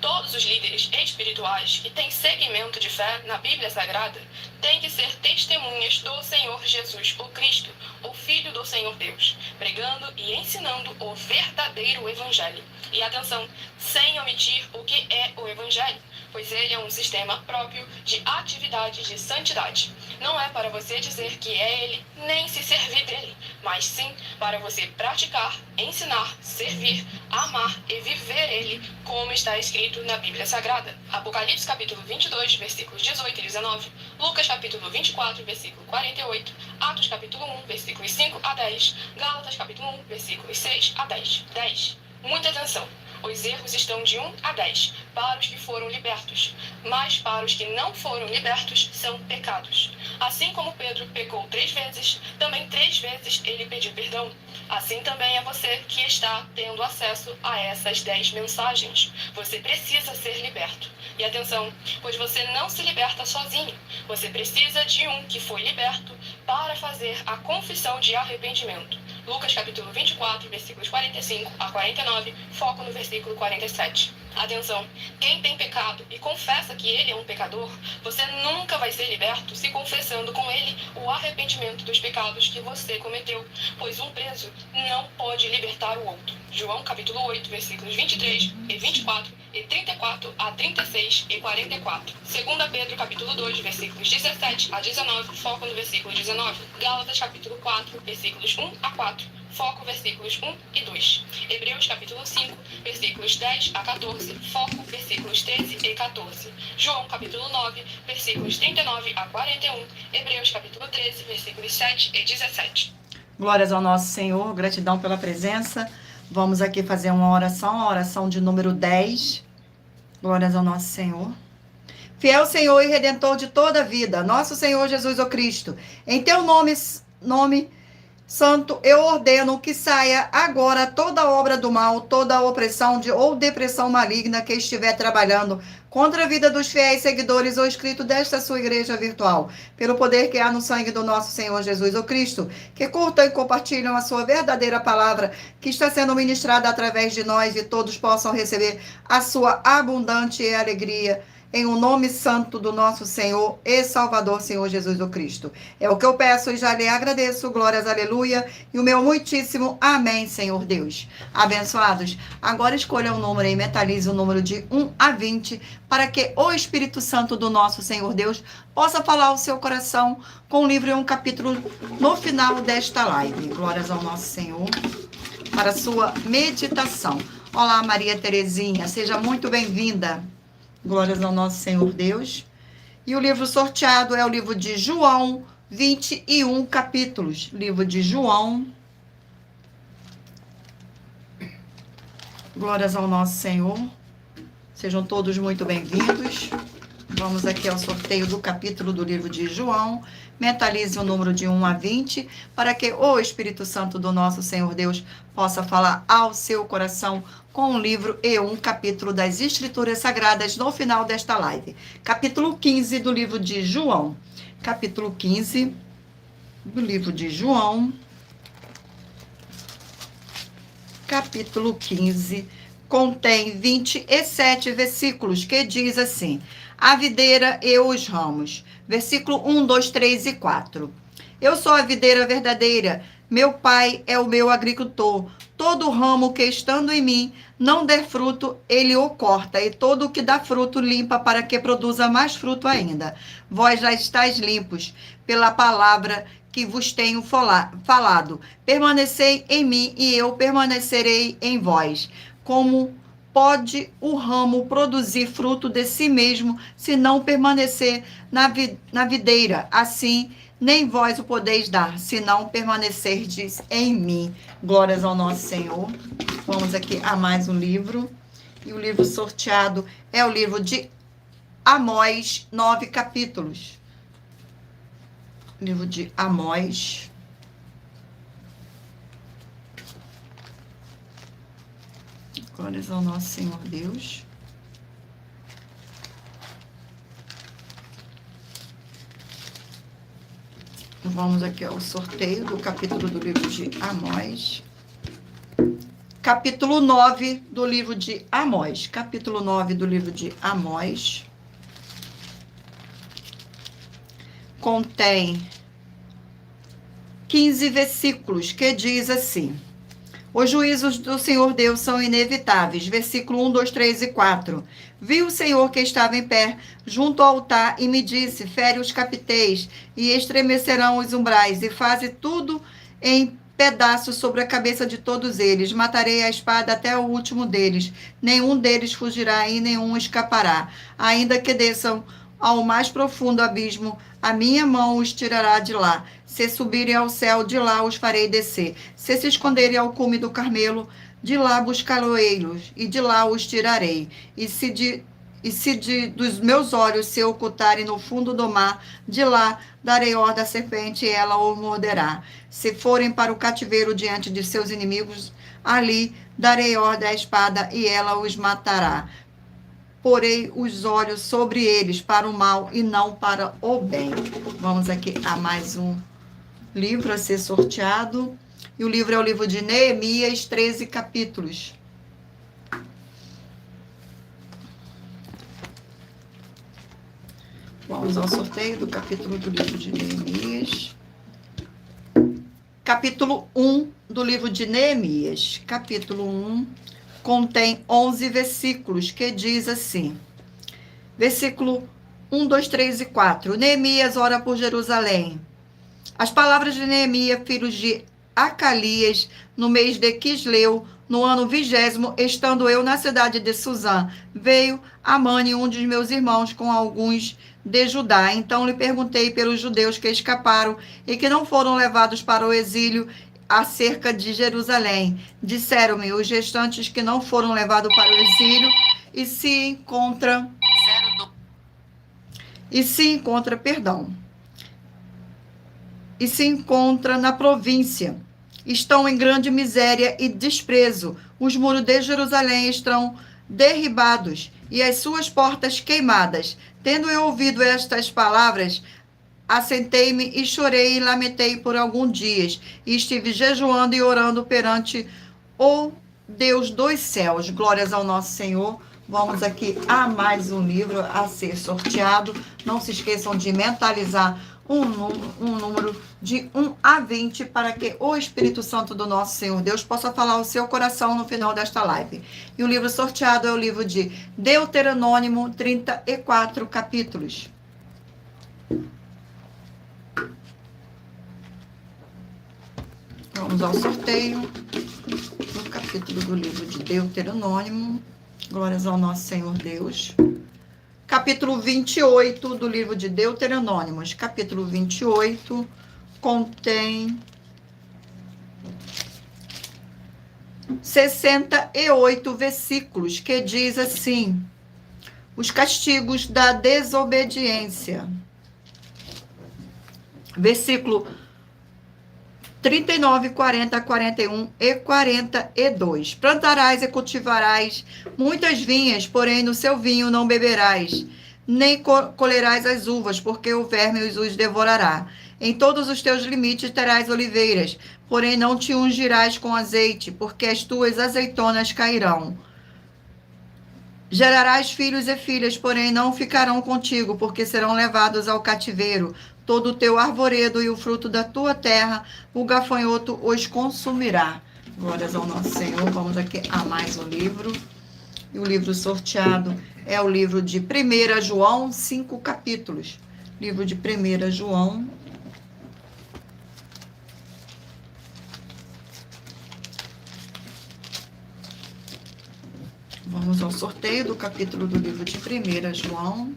C: Todos os líderes espirituais que têm segmento de fé na Bíblia Sagrada têm que ser testemunhas do Senhor Jesus, o Cristo, o Filho do Senhor Deus, pregando e ensinando o verdadeiro Evangelho. E atenção, sem omitir o que é o Evangelho, pois ele é um sistema próprio de atividade de santidade. Não é para você dizer que é ele, nem se servir dele, mas sim para você praticar, ensinar, servir, amar e viver ele, como está escrito na Bíblia Sagrada. Apocalipse capítulo 22, versículos 18 e 19, Lucas capítulo 24, versículo 48, Atos capítulo 1, versículos 5 a 10, Gálatas capítulo 1, versículos 6 a 10. 10. Muita atenção. Os erros estão de 1 a 10, para os que foram libertos. Mas para os que não foram libertos, são pecados. Assim como Pedro pecou 3 vezes, também 3 vezes ele pediu perdão. Assim também é você que está tendo acesso a essas 10 mensagens. Você precisa ser liberto. E atenção, pois você não se liberta sozinho. Você precisa de um que foi liberto para fazer a confissão de arrependimento. Lucas capítulo 24, versículos 45 a 49, foco no versículo 47. Atenção, quem tem pecado e confessa que ele é um pecador, você nunca vai ser liberto se confessando com ele o arrependimento dos pecados que você cometeu, pois um preso não pode libertar o outro. João capítulo 8, versículos 23 e 24 e 34 a 36 e 44. 2 Pedro capítulo 2, versículos 17 a 19, foco no versículo 19. Gálatas capítulo 4, versículos 1 a 4, foco versículos 1 e 2. Hebreus capítulo 5, versículos 10 a 14, foco versículos 13 e 14. João capítulo 9, versículos 39 a 41. Hebreus capítulo 13, versículos 7 e 17.
A: Glórias ao nosso Senhor, gratidão pela presença. Vamos aqui fazer uma oração, a oração de número 10. Glórias ao nosso Senhor. Fiel Senhor e Redentor de toda a vida, nosso Senhor Jesus o Cristo, em teu nome santo, eu ordeno que saia agora toda obra do mal, toda opressão ou depressão maligna que estiver trabalhando contra a vida dos fiéis seguidores ou inscritos desta sua igreja virtual, pelo poder que há no sangue do nosso Senhor Jesus o Cristo, que curtam e compartilham a sua verdadeira palavra, que está sendo ministrada através de nós, e todos possam receber a sua abundante alegria, em o nome santo do nosso Senhor e Salvador, Senhor Jesus o Cristo. É o que eu peço e já lhe agradeço. Glórias, aleluia. E o meu muitíssimo amém, Senhor Deus. Abençoados, agora escolha um número e metalize o número de 1 a 20, para que o Espírito Santo do nosso Senhor Deus possa falar ao seu coração com um livro e um capítulo no final desta live. Glórias ao nosso Senhor. Para a sua meditação. Olá, Maria Terezinha, seja muito bem-vinda. Glórias ao nosso Senhor Deus. E o livro sorteado é o livro de João, 21 capítulos. Livro de João. Glórias ao nosso Senhor. Sejam todos muito bem-vindos. Vamos aqui ao sorteio do capítulo do livro de João. Mentalize o número de 1 a 20, para que o Espírito Santo do nosso Senhor Deus possa falar ao seu coração com um livro e um capítulo das Escrituras Sagradas no final desta live. Capítulo 15 do livro de João. Capítulo 15 do livro de João. Capítulo 15 contém 27 versículos, que diz assim: a videira e os ramos. Versículo 1, 2, 3 e 4. Eu sou a videira verdadeira, meu pai é o meu agricultor. Todo ramo que estando em mim não der fruto, ele o corta, e todo o que dá fruto limpa, para que produza mais fruto ainda. Vós já estáis limpos pela palavra que vos tenho falado. Permanecei em mim e eu permanecerei em vós. Como pode o ramo produzir fruto de si mesmo, se não permanecer na videira? Assim, nem vós o podeis dar, se não permanecerdes em mim. Glórias ao nosso Senhor. Vamos aqui a mais um livro. E o livro sorteado é o livro de Amós, 9 capítulos. Livro de Amós. Glórias ao nosso Senhor Deus. Vamos aqui ao sorteio do capítulo do livro de Amós. Capítulo 9 do livro de Amós. Capítulo 9 do livro de Amós. Contém 15 versículos, que diz assim: os juízos do Senhor Deus são inevitáveis. Versículo 1, 2, 3 e 4. Vi o Senhor que estava em pé junto ao altar e me disse: fere os capiteis e estremecerão os umbrais, e faze tudo em pedaços sobre a cabeça de todos eles. Matarei a espada até o último deles. Nenhum deles fugirá e nenhum escapará. Ainda que desçam ao mais profundo abismo, a minha mão os tirará de lá. Se subirem ao céu, de lá os farei descer. Se esconderem ao cume do Carmelo, de lá buscá-los, e de lá os tirarei. E se dos meus olhos se ocultarem no fundo do mar, de lá darei ordem à serpente, e ela o morderá. Se forem para o cativeiro diante de seus inimigos, ali darei ordem à espada, e ela os matará. Porei os olhos sobre eles para o mal e não para o bem. Vamos aqui a mais um livro a ser sorteado. E o livro é o livro de Neemias, 13 capítulos. Vamos ao sorteio do capítulo do livro de Neemias. Capítulo 1 do livro de Neemias. Capítulo 1 contém 11 versículos, que diz assim. Versículo 1, 2, 3 e 4. Neemias ora por Jerusalém. As palavras de Neemias, filho de Acalias, no mês de Quisleu, no ano 20º, estando eu na cidade de Suzã, veio Amani, um dos meus irmãos, com alguns de Judá. Então lhe perguntei pelos judeus que escaparam e que não foram levados para o exílio acerca de Jerusalém. Disseram-me os restantes que não foram levados para o exílio e se encontra na província. Estão em grande miséria e desprezo. Os muros de Jerusalém estão derribados e as suas portas queimadas. Tendo eu ouvido estas palavras, assentei-me e chorei e lamentei por alguns dias. E estive jejuando e orando perante o Deus dos céus. Glórias ao nosso Senhor. Vamos aqui a mais um livro a ser sorteado. Não se esqueçam de mentalizar um número de 1 a 20 para que o Espírito Santo do nosso Senhor Deus possa falar ao seu coração no final desta live. E o livro sorteado é o livro de Deuteronômio, 34 capítulos. Vamos ao sorteio do capítulo do livro de Deuteronômio. Glórias ao nosso Senhor Deus. Capítulo 28 do livro de Deuteronômio. Capítulo 28 contém 68 versículos, que diz assim: os castigos da desobediência. Versículo 39, 40, 41 e 42. Plantarás e cultivarás muitas vinhas, porém no seu vinho não beberás, nem colherás as uvas, porque o verme os devorará. Em todos os teus limites terás oliveiras, porém não te ungirás com azeite, porque as tuas azeitonas cairão. Gerarás filhos e filhas, porém não ficarão contigo, porque serão levados ao cativeiro. Todo o teu arvoredo e o fruto da tua terra, o gafanhoto os consumirá. Glórias ao nosso Senhor. Vamos aqui a mais um livro. E o livro sorteado é o livro de 1 João, 5 capítulos. Livro de 1 João. Vamos ao sorteio do capítulo do livro de 1 João.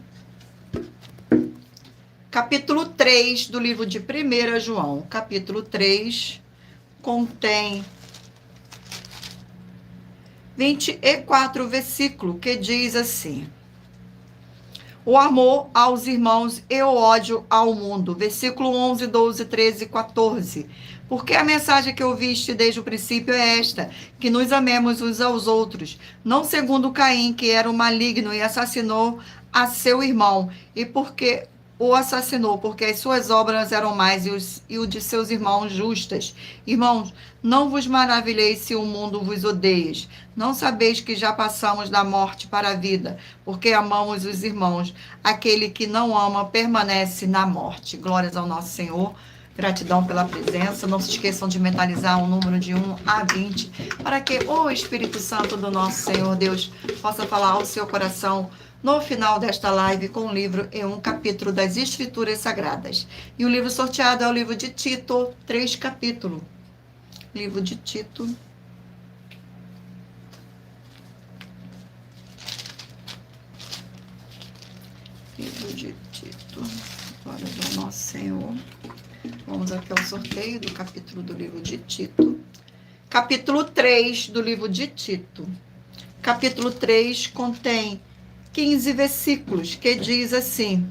A: Capítulo 3 do livro de 1 João. Capítulo 3 contém 24 versículos, que diz assim: o amor aos irmãos e o ódio ao mundo. Versículo 11, 12, 13 e 14. Porque a mensagem que ouviste desde o princípio é esta, que nos amemos uns aos outros, não segundo Caim, que era o maligno e assassinou a seu irmão, e porque o assassinou, porque as suas obras eram mais e o de seus irmãos justas. Irmãos, não vos maravilheis se o mundo vos odeias. Não sabeis que já passamos da morte para a vida, porque amamos os irmãos. Aquele que não ama permanece na morte. Glórias ao nosso Senhor. Gratidão pela presença. Não se esqueçam de mentalizar um número de 1 a 20, para que o Espírito Santo do nosso Senhor Deus possa falar ao seu coração no final desta live com um livro e um capítulo das Escrituras Sagradas. E o livro sorteado é o livro de Tito, 3 capítulos. Livro de Tito. Livro de Tito. Glória ao nosso Senhor. Vamos aqui ao sorteio do capítulo do livro de Tito. capítulo 3 do livro de Tito. Capítulo 3 contém 15 versículos, que diz assim,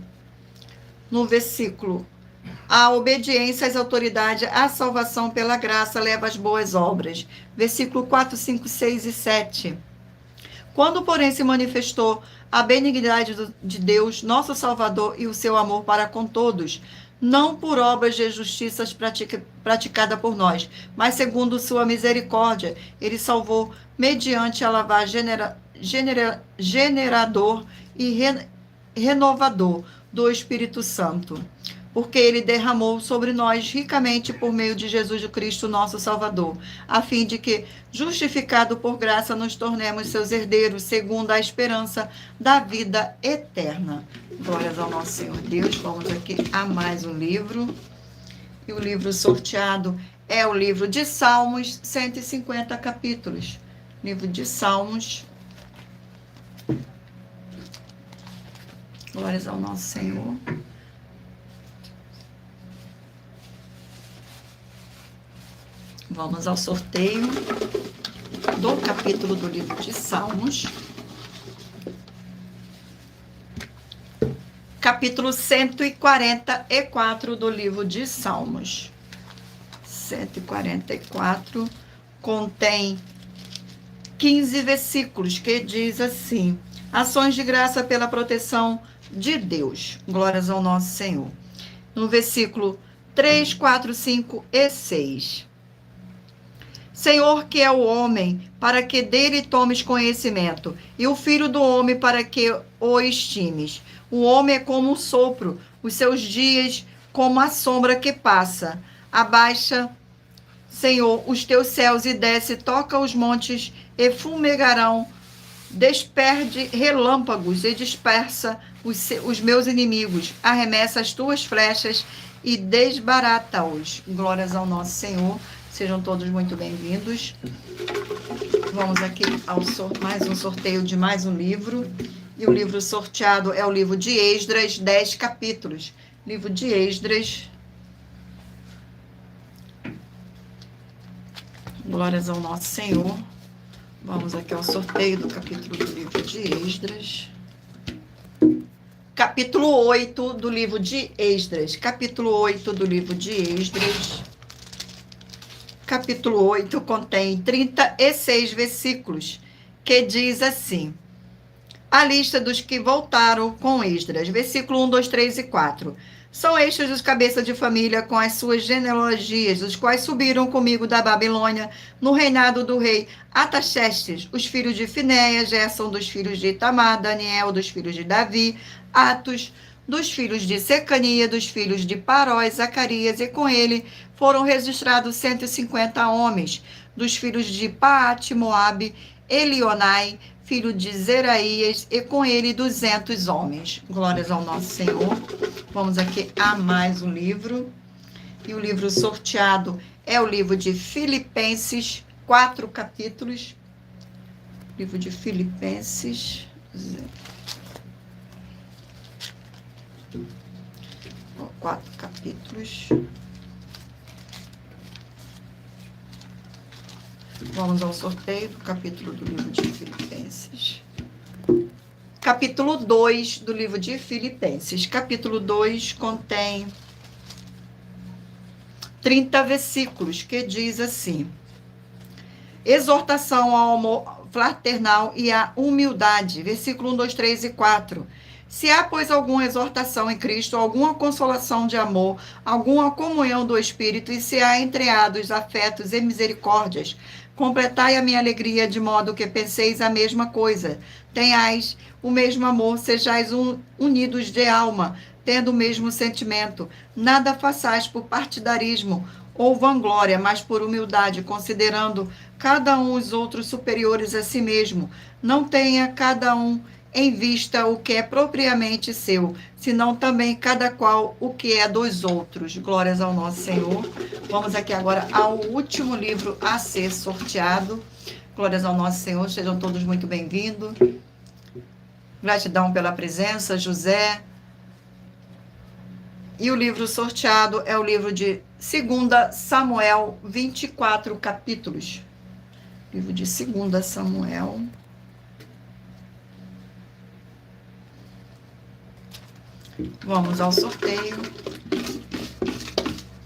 A: no versículo: a obediência às autoridades, a salvação pela graça leva às boas obras. Versículo 4, 5, 6 e 7. Quando, porém, se manifestou a benignidade de Deus, nosso Salvador, e o seu amor para com todos, não por obras de justiça praticada por nós, mas segundo sua misericórdia, ele salvou mediante a lavagem generador e renovador do Espírito Santo, porque ele derramou sobre nós ricamente por meio de Jesus Cristo, nosso Salvador, a fim de que, justificado por graça, nos tornemos seus herdeiros, segundo a esperança da vida eterna. Glórias ao nosso Senhor Deus. Vamos aqui a mais um livro. E o livro sorteado é o livro de Salmos, 150 capítulos. Livro de Salmos. Glórias ao nosso Senhor. Vamos ao sorteio do capítulo do livro de Salmos. Capítulo 144 do livro de Salmos. 144 contém 15 versículos, que diz assim: ações de graça pela proteção de Deus. Glórias ao nosso Senhor. No versículo 3, 4, 5 e 6. Senhor, que é o homem, para que dele tomes conhecimento, e o filho do homem, para que o estimes. O homem é como um sopro, os seus dias como a sombra que passa. Abaixa, Senhor, os teus céus e desce, toca os montes e fumegarão. Desperde relâmpagos e dispersa os meus inimigos. Arremessa as tuas flechas e desbarata-os. Glórias ao nosso Senhor. Sejam todos muito bem-vindos. Vamos aqui ao mais um sorteio de mais um livro. E o livro sorteado é o livro de Esdras, 10 capítulos. Livro de Esdras. Glórias ao nosso Senhor. Vamos aqui ao sorteio do capítulo do livro de Esdras. Capítulo 8 do livro de Esdras. Capítulo 8 do livro de Esdras. Capítulo 8 contém 36 versículos, que diz assim: a lista dos que voltaram com Esdras, versículo 1, 2, 3 e 4. São estes os cabeças de família com as suas genealogias, os quais subiram comigo da Babilônia, no reinado do rei Ataxerxes, os filhos de Finéia, Gerson dos filhos de Itamar, Daniel dos filhos de Davi, Atos dos filhos de Secania, dos filhos de Paróis, Zacarias, e com ele foram registrados 150 homens, dos filhos de Paate, Moabe, Elionai, filho de Zeraías, e com ele 200 homens. Glórias ao nosso Senhor. Vamos aqui a mais um livro. E o livro sorteado é o livro de Filipenses, 4 capítulos. Livro de Filipenses. 4 capítulos. Vamos ao sorteio do capítulo do livro de Filipenses. Capítulo 2 do livro de Filipenses. Capítulo 2 contém 30 versículos, que diz assim: exortação ao amor fraternal e à humildade. Versículo 1, 2, 3 e 4. Se há, pois, alguma exortação em Cristo, alguma consolação de amor, alguma comunhão do Espírito, e se há entreados, afetos e misericórdias, completai a minha alegria, de modo que penseis a mesma coisa, tenhais o mesmo amor, sejais unidos de alma, tendo o mesmo sentimento. Nada façais por partidarismo ou vanglória, mas por humildade, considerando cada um os outros superiores a si mesmo. Não tenha cada um em vista o que é propriamente seu, senão também cada qual o que é dos outros. Glórias ao nosso Senhor. Vamos aqui agora ao último livro a ser sorteado. Glórias ao nosso Senhor, sejam todos muito bem-vindos. Gratidão pela presença, José. E o livro sorteado é o livro de 2 Samuel, 24 capítulos. Livro de 2 Samuel. Vamos ao sorteio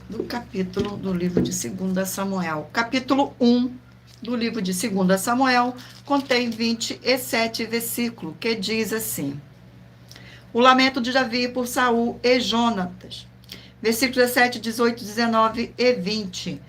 A: do capítulo do livro de 2 Samuel. Capítulo 1 do livro de 2 Samuel contém 27 versículos, que diz assim: o lamento de Davi por Saul e Jonatas. Versículos 17, 18, 19 e 20.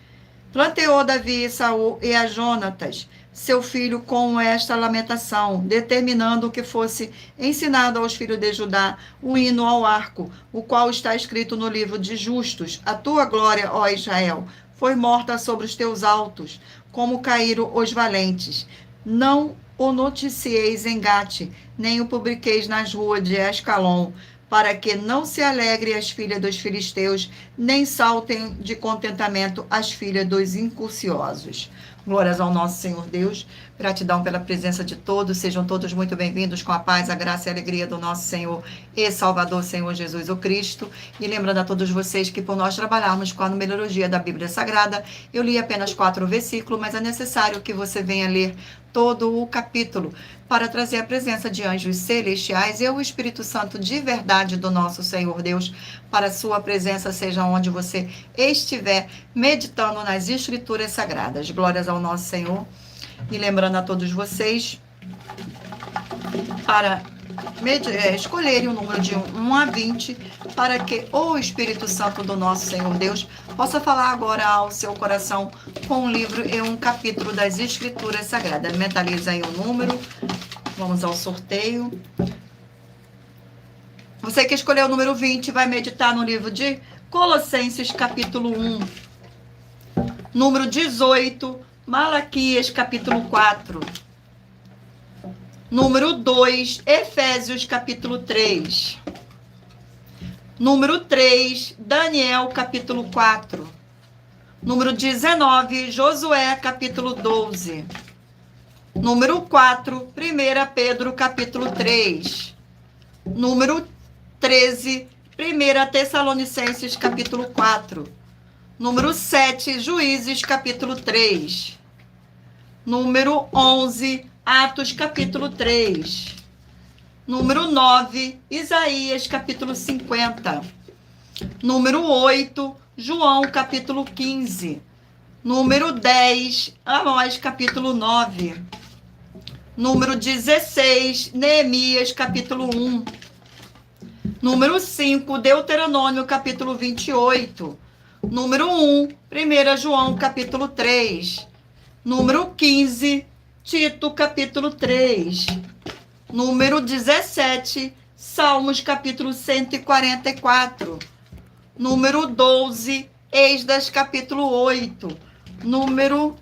A: Planteou Davi e Saul e a Jonatas, seu filho, com esta lamentação, determinando que fosse ensinado aos filhos de Judá o hino ao arco, o qual está escrito no livro de Justos. A tua glória, ó Israel, foi morta sobre os teus altos, como caíram os valentes. Não o noticieis em Gate, nem o publiqueis nas ruas de Ascalon, para que não se alegre as filhas dos filisteus, nem saltem de contentamento as filhas dos incuciosos. Glórias ao nosso Senhor Deus, gratidão pela presença de todos, sejam todos muito bem-vindos com a paz, a graça e a alegria do nosso Senhor e Salvador, Senhor Jesus o Cristo. E lembrando a todos vocês que por nós trabalharmos com a numerologia da Bíblia Sagrada, eu li apenas 4 versículos, mas é necessário que você venha ler todo o capítulo, para trazer a presença de anjos celestiais e o Espírito Santo de verdade do nosso Senhor Deus, para a sua presença, seja onde você estiver, meditando nas Escrituras Sagradas. Glórias ao nosso Senhor. E lembrando a todos vocês, para escolherem o número de 1 a 20, para que o Espírito Santo do nosso Senhor Deus possa falar agora ao seu coração com um livro e um capítulo das Escrituras Sagradas. Mentaliza aí o número. Vamos ao sorteio. Você que escolheu o número 20 vai meditar no livro de Colossenses, capítulo 1. Número 18, Malaquias, capítulo 4. Número 2, Efésios, capítulo 3. Número 3, Daniel, capítulo 4. Número 19, Josué, capítulo 12. Número 4, 1 Pedro, capítulo 3. Número 13, 1 Tessalonicenses, capítulo 4. Número 7, Juízes, capítulo 3. Número 11, Atos, capítulo 3. Número 9, Isaías, capítulo 50. Número 8, João, capítulo 15. Número 10, Amós, capítulo 9. Número 16, Neemias, capítulo 1. Número 5, Deuteronômio, capítulo 28. Número 1, 1 João, capítulo 3. Número 15, Tito, capítulo 3. Número 17, Salmos, capítulo 144. Número 12, Esdras, capítulo 8. Número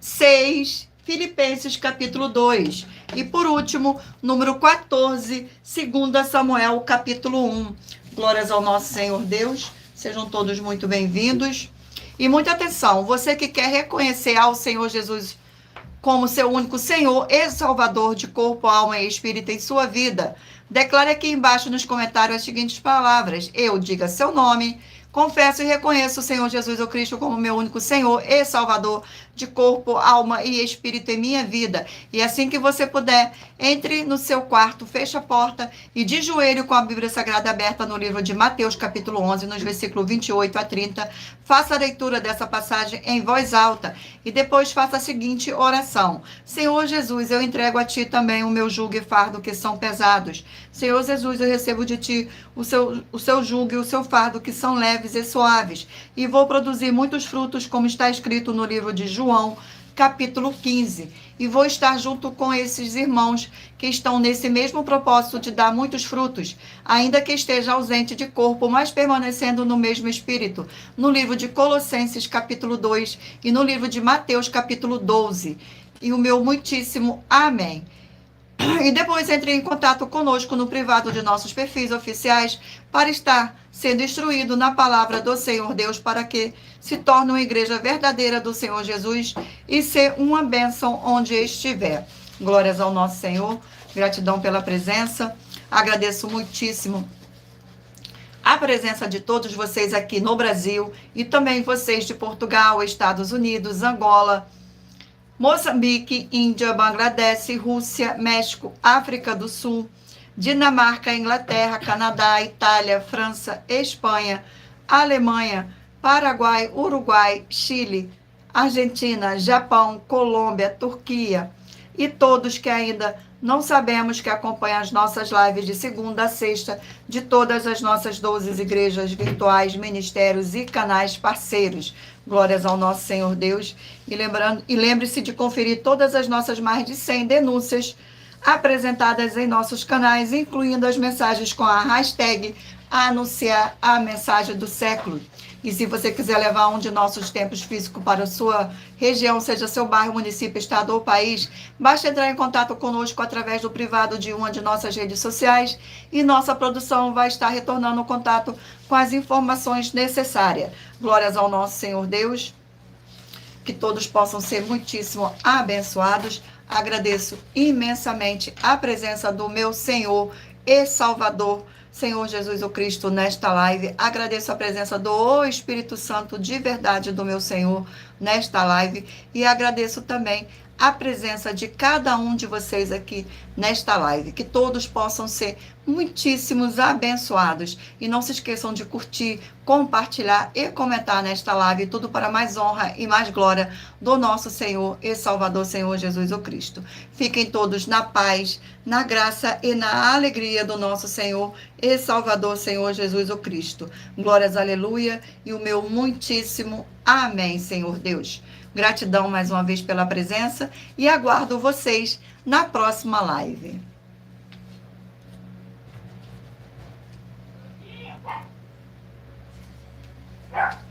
A: 6, Filipenses, capítulo 2. E por último, número 14, 2 Samuel, capítulo 1. Glórias ao nosso Senhor Deus. Sejam todos muito bem-vindos. E muita atenção, você que quer reconhecer ao Senhor Jesus como seu único Senhor e Salvador de corpo, alma e espírito em sua vida, declare aqui embaixo nos comentários as seguintes palavras: eu, diga seu nome, confesso e reconheço o Senhor Jesus o Cristo como meu único Senhor e Salvador de corpo, alma e espírito em minha vida. E assim que você puder, entre no seu quarto, feche a porta e de joelho com a Bíblia Sagrada aberta no livro de Mateus, capítulo 11, nos versículos 28 a 30, faça a leitura dessa passagem em voz alta e depois faça a seguinte oração: Senhor Jesus, eu entrego a Ti também o meu jugo e fardo que são pesados. Senhor Jesus, eu recebo de Ti o seu jugo e o seu fardo que são leves e suaves, e vou produzir muitos frutos, como está escrito no livro de João, capítulo 15, e vou estar junto com esses irmãos que estão nesse mesmo propósito de dar muitos frutos, ainda que esteja ausente de corpo, mas permanecendo no mesmo espírito, no livro de Colossenses, capítulo 2, e no livro de Mateus, capítulo 12, e o meu muitíssimo amém. E depois entre em contato conosco no privado de nossos perfis oficiais para estar sendo instruído na palavra do Senhor Deus, para que se torne uma igreja verdadeira do Senhor Jesus e ser uma bênção onde estiver. Glórias ao nosso Senhor, gratidão pela presença, agradeço muitíssimo a presença de todos vocês aqui no Brasil e também vocês de Portugal, Estados Unidos, Angola, Moçambique, Índia, Bangladesh, Rússia, México, África do Sul, Dinamarca, Inglaterra, Canadá, Itália, França, Espanha, Alemanha, Paraguai, Uruguai, Chile, Argentina, Japão, Colômbia, Turquia e todos que ainda não sabemos que acompanham as nossas lives de segunda a sexta de todas as nossas 12 igrejas virtuais, ministérios e canais parceiros. Glórias ao nosso Senhor Deus. E lembre-se de conferir todas as nossas mais de 100 denúncias apresentadas em nossos canais, incluindo as mensagens com a hashtag anunciar a mensagem do século. E se você quiser levar um de nossos templos físicos para a sua região, seja seu bairro, município, estado ou país, basta entrar em contato conosco através do privado de uma de nossas redes sociais e nossa produção vai estar retornando o contato com as informações necessárias. Glórias ao nosso Senhor Deus, que todos possam ser muitíssimo abençoados. Agradeço imensamente a presença do meu Senhor e Salvador, Senhor Jesus o Cristo, nesta live. Agradeço a presença do Espírito Santo de verdade do meu Senhor nesta live e agradeço também a presença de cada um de vocês aqui nesta live. Que todos possam ser muitíssimos abençoados. E não se esqueçam de curtir, compartilhar e comentar nesta live. Tudo para mais honra e mais glória do nosso Senhor e Salvador, Senhor Jesus o Cristo. Fiquem todos na paz, na graça e na alegria do nosso Senhor e Salvador, Senhor Jesus o Cristo. Glórias, aleluia, e o meu muitíssimo amém, Senhor Deus. Gratidão mais uma vez pela presença e aguardo vocês na próxima live.
D: Yeah.